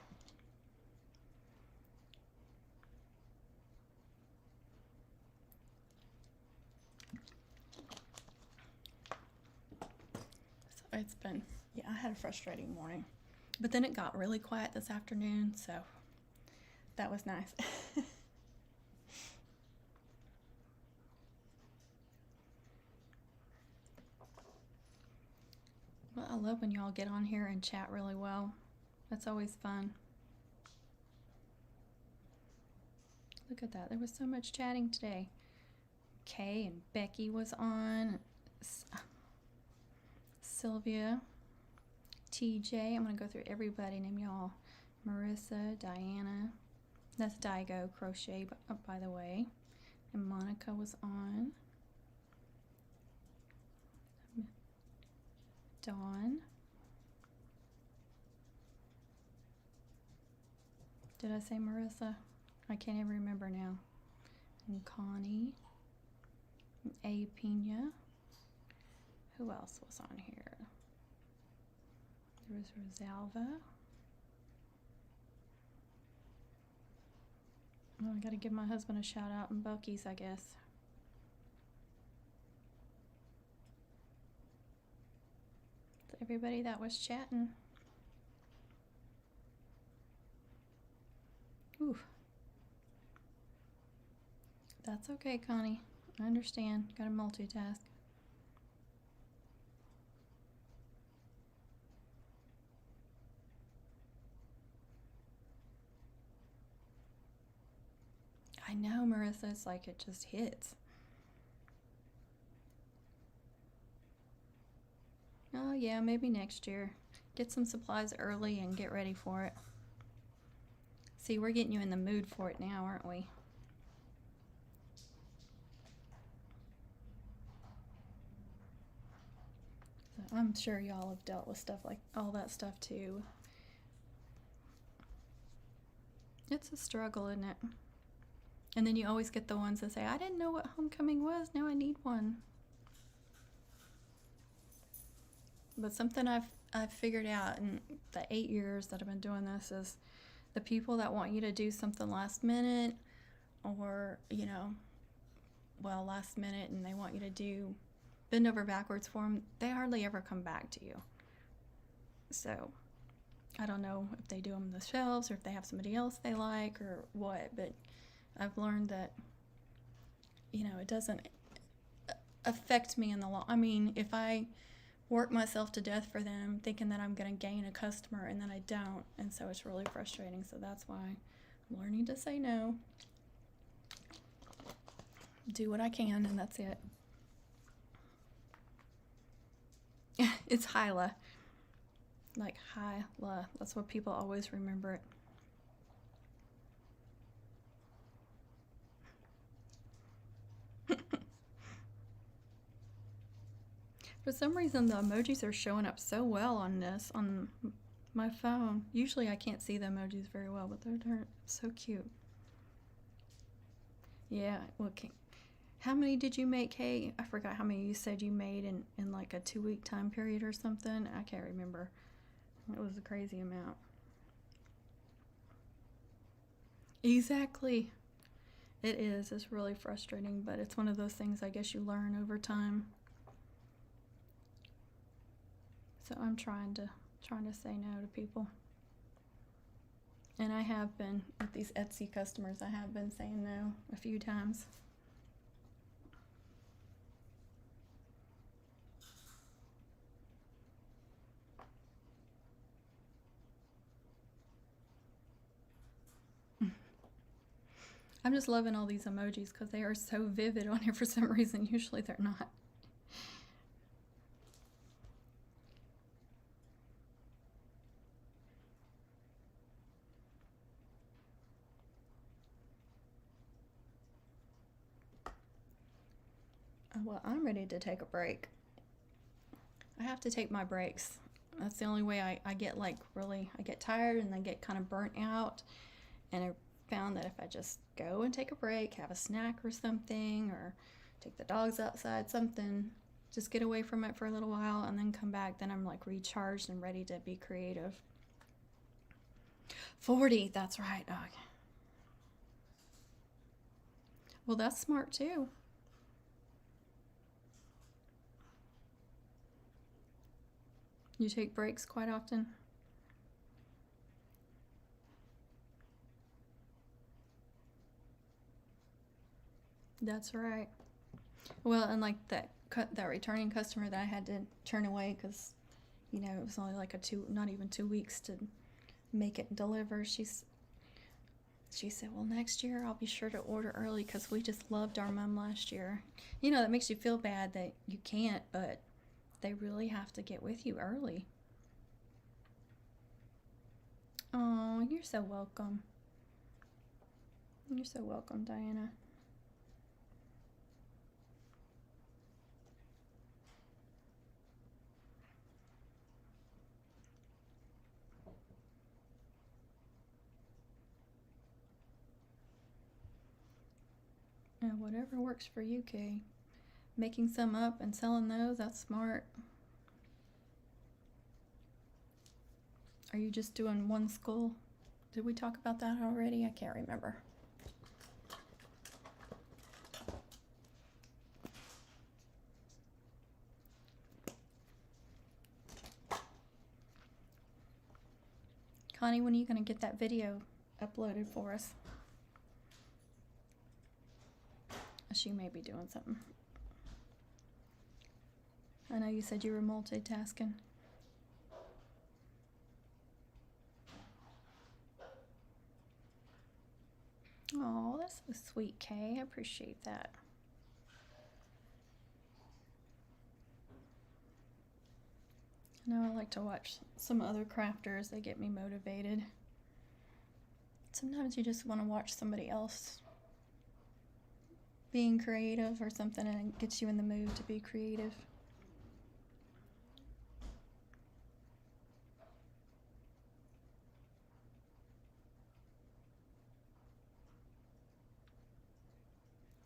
It's been, yeah, I had a frustrating morning. But then it got really quiet this afternoon, so that was nice. Well, I love when y'all get on here and chat really well. That's always fun. Look at that. There was so much chatting today. Kay and Becky was on. Sylvia, TJ, I'm going to go through everybody, name y'all. Marissa, Diana, that's Daigo Crochet, by the way. And Monica was on. Dawn. Did I say Marissa? I can't even remember now. And Connie. And A. Pina. Who else was on here? There was Rosalva. Oh, I gotta give my husband a shout out in Buc-ee's, I guess. So everybody that was chatting. Ooh. That's okay, Connie. I understand. Gotta multitask. I know, Marissa, it's like it just hits. Oh yeah, maybe next year. Get some supplies early and get ready for it. See, we're getting you in the mood for it now, aren't we? So I'm sure y'all have dealt with stuff like all that stuff too. It's a struggle, isn't it? And then you always get the ones that say, I didn't know what homecoming was, now I need one. But something I've figured out in the 8 years that I've been doing this is the people that want you to do something last minute, or, you know, well, last minute, and they want you to bend over backwards for them, they hardly ever come back to you. So I don't know if they do them themselves or if they have somebody else they like or what, but I've learned that, you know, it doesn't affect me in the long. I mean, if I work myself to death for them thinking that I'm going to gain a customer and then I don't, and so it's really frustrating. So that's why I'm learning to say no, do what I can, and that's it. It's Hyla, like Hyla. That's what people always remember it. For some reason, the emojis are showing up so well on my phone. Usually I can't see the emojis very well, but they're so cute. Yeah, okay. How many did you make, Kay? I forgot how many you said you made in like a 2-week time period or something. I can't remember. It was a crazy amount. Exactly. It is. It's really frustrating, but it's one of those things I guess you learn over time. So I'm trying to say no to people. And I have been, with these Etsy customers, I have been saying no a few times. I'm just loving all these emojis because they are so vivid on here for some reason. Usually they're not. Well, I'm ready to take a break. I have to take my breaks. That's the only way I get like really, I get tired and I get kind of burnt out. And I found that if I just go and take a break, have a snack or something, or take the dogs outside, something, just get away from it for a little while and then come back, then I'm like recharged and ready to be creative. 40, that's right. Okay. Well, that's smart too. You take breaks quite often? That's right. Well, and like that returning customer that I had to turn away because, you know, it was only like not even 2 weeks to make it and deliver. She said, well, next year I'll be sure to order early because we just loved our mom last year. You know, that makes you feel bad that you can't, but they really have to get with you early. Oh, you're so welcome. You're so welcome, Diana. And whatever works for you, Kay. Making some up and selling those, that's smart. Are you just doing one skull? Did we talk about that already? I can't remember. Connie, when are you going to get that video uploaded for us? She may be doing something. I know you said you were multitasking. Oh, that's so sweet, Kay. I appreciate that. I know I like to watch some other crafters. They get me motivated. Sometimes you just want to watch somebody else being creative or something, and it gets you in the mood to be creative.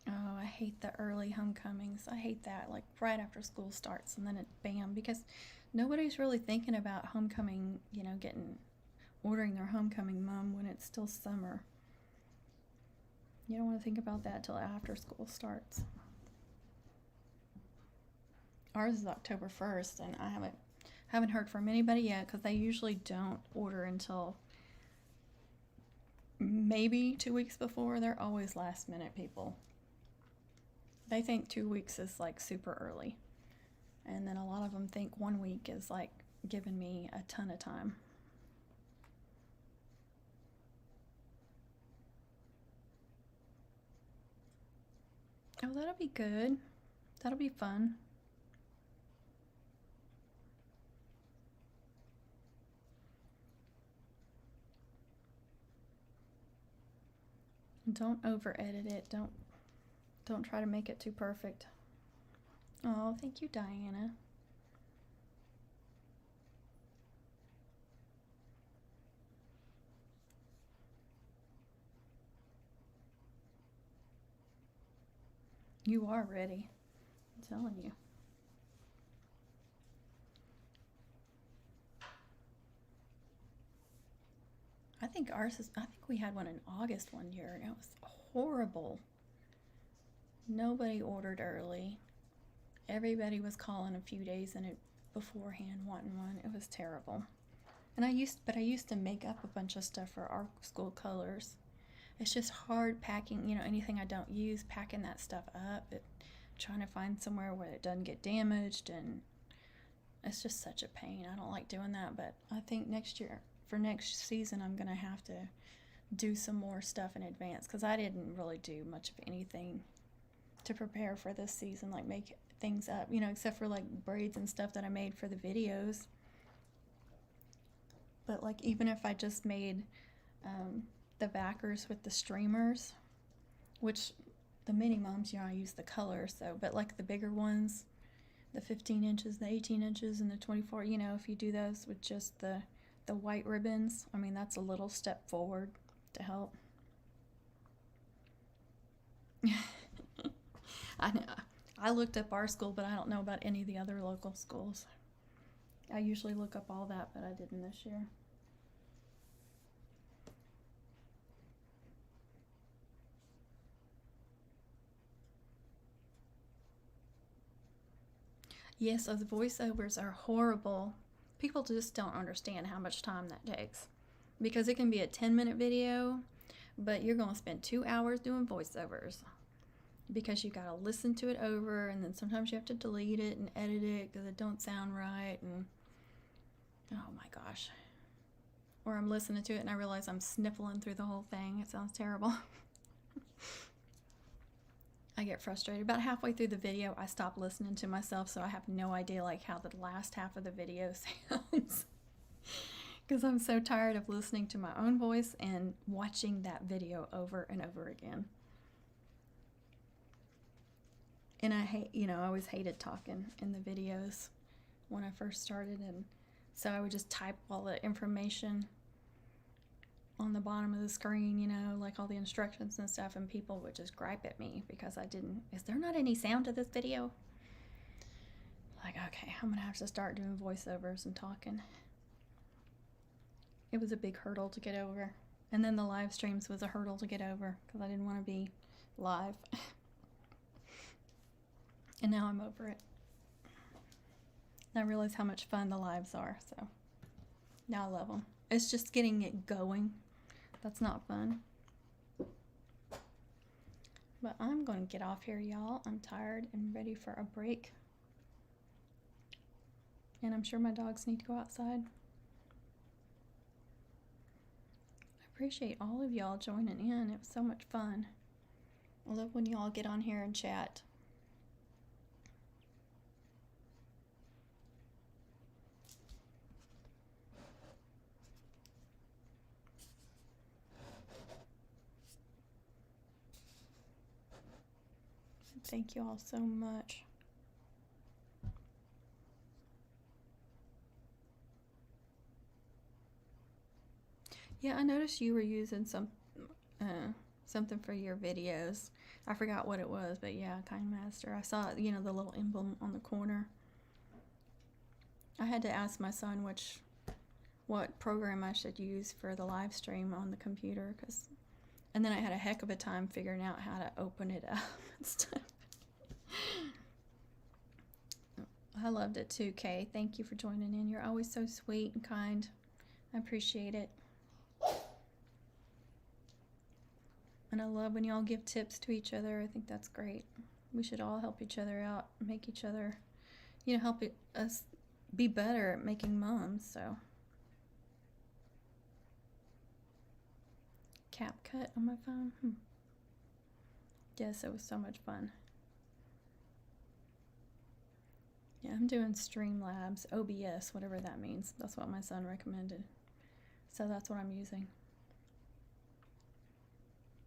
Oh, I hate the early homecomings. I hate that, like right after school starts and then it bam, because nobody's really thinking about homecoming, you know, ordering their homecoming mum when it's still summer. You don't want to think about that till after school starts. Ours is October 1st, and I haven't heard from anybody yet because they usually don't order until maybe 2 weeks before. They're always last minute people. They think 2 weeks is like super early, and then a lot of them think 1 week is like giving me a ton of time. Oh, that'll be good. That'll be fun. Don't over edit it. Don't try to make it too perfect. Oh, thank you, Diana. You are ready. I'm telling you. I think we had one in August one year, and it was horrible. Nobody ordered early. Everybody was calling a few days in it beforehand wanting one. It was terrible. And I used to make up a bunch of stuff for our school colors. It's just hard packing, you know, anything I don't use, packing that stuff up, trying to find somewhere where it doesn't get damaged, and it's just such a pain. I don't like doing that, but I think next year, for next season, I'm going to have to do some more stuff in advance, because I didn't really do much of anything to prepare for this season, like make things up, you know, except for like braids and stuff that I made for the videos. But like even if I just made the backers with the streamers, which the mini mums, you know, I use the color, so, but like the bigger ones, the 15 inches, the 18 inches, and the 24, you know, if you do those with just the white ribbons, I mean, that's a little step forward to help. I know. I looked up our school, but I don't know about any of the other local schools. I usually look up all that, but I didn't this year. Yes, the voiceovers are horrible. People just don't understand how much time that takes. Because it can be a 10-minute video, but you're going to spend 2 hours doing voiceovers. Because you got to listen to it over, and then sometimes you have to delete it and edit it because it don't sound right, and oh my gosh. Or I'm listening to it and I realize I'm sniffling through the whole thing. It sounds terrible. I get frustrated. About halfway through the video, I stop listening to myself, so I have no idea like how the last half of the video sounds. Because I'm so tired of listening to my own voice and watching that video over and over again. And I hate, you know, I always hated talking in the videos when I first started, and so I would just type all the information on the bottom of the screen, you know, like all the instructions and stuff, and people would just gripe at me because I didn't, is there not any sound to this video? Like, okay, I'm gonna have to start doing voiceovers and talking. It was a big hurdle to get over. And then the live streams was a hurdle to get over because I didn't want to be live. And now I'm over it. And I realize how much fun the lives are, so now I love them. It's just getting it going. That's not fun. But I'm going to get off here, y'all. I'm tired and ready for a break. And I'm sure my dogs need to go outside. I appreciate all of y'all joining in. It was so much fun. I love when y'all get on here and chat. Thank you all so much. Yeah, I noticed you were using something for your videos. I forgot what it was, but yeah, Kind Master. I saw, you know, the little emblem on the corner. I had to ask my son what program I should use for the live stream on the computer, and then I had a heck of a time figuring out how to open it up and stuff. I loved it too, Kay. Thank you for joining in. You're always so sweet and kind. I appreciate it. And I love when y'all give tips to each other. I think that's great. We should all help each other out, make each other, you know, help us be better at making mums, so. Cap cut on my phone. Yes, it was so much fun. Yeah, I'm doing Streamlabs, OBS, whatever that means. That's what my son recommended. So that's what I'm using.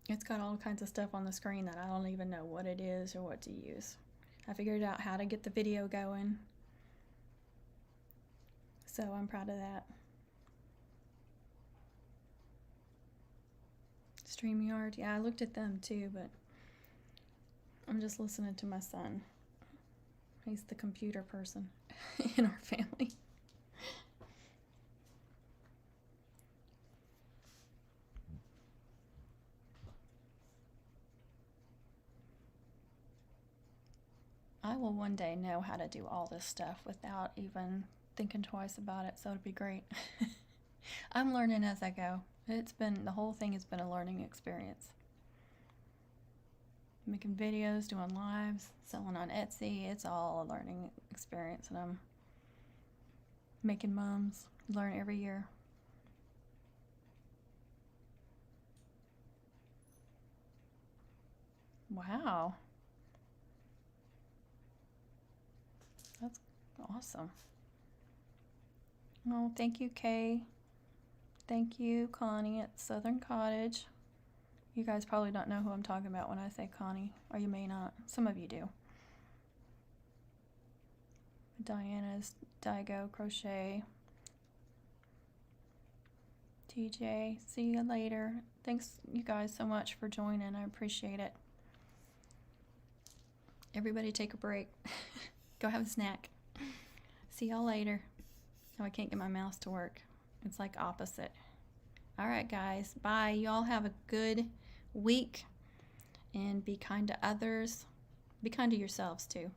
It's got all kinds of stuff on the screen that I don't even know what it is or what to use. I figured out how to get the video going. So I'm proud of that. StreamYard, yeah, I looked at them too, but I'm just listening to my son. He's the computer person in our family. I will one day know how to do all this stuff without even thinking twice about it, so it'd be great. I'm learning as I go. The whole thing has been a learning experience. Making videos, doing lives, selling on Etsy, it's all a learning experience, and I'm making mums, learn every year. Wow. That's awesome. Oh, thank you, Kay. Thank you, Connie at Southern Cottage. You guys probably don't know who I'm talking about when I say Connie, or you may not. Some of you do. Diana's Daigo Crochet. TJ, see you later. Thanks, you guys, so much for joining. I appreciate it. Everybody take a break. Go have a snack. See y'all later. Oh, I can't get my mouse to work. It's like opposite. All right, guys. Bye. Y'all have a good week. And be kind to others. Be kind to yourselves, too.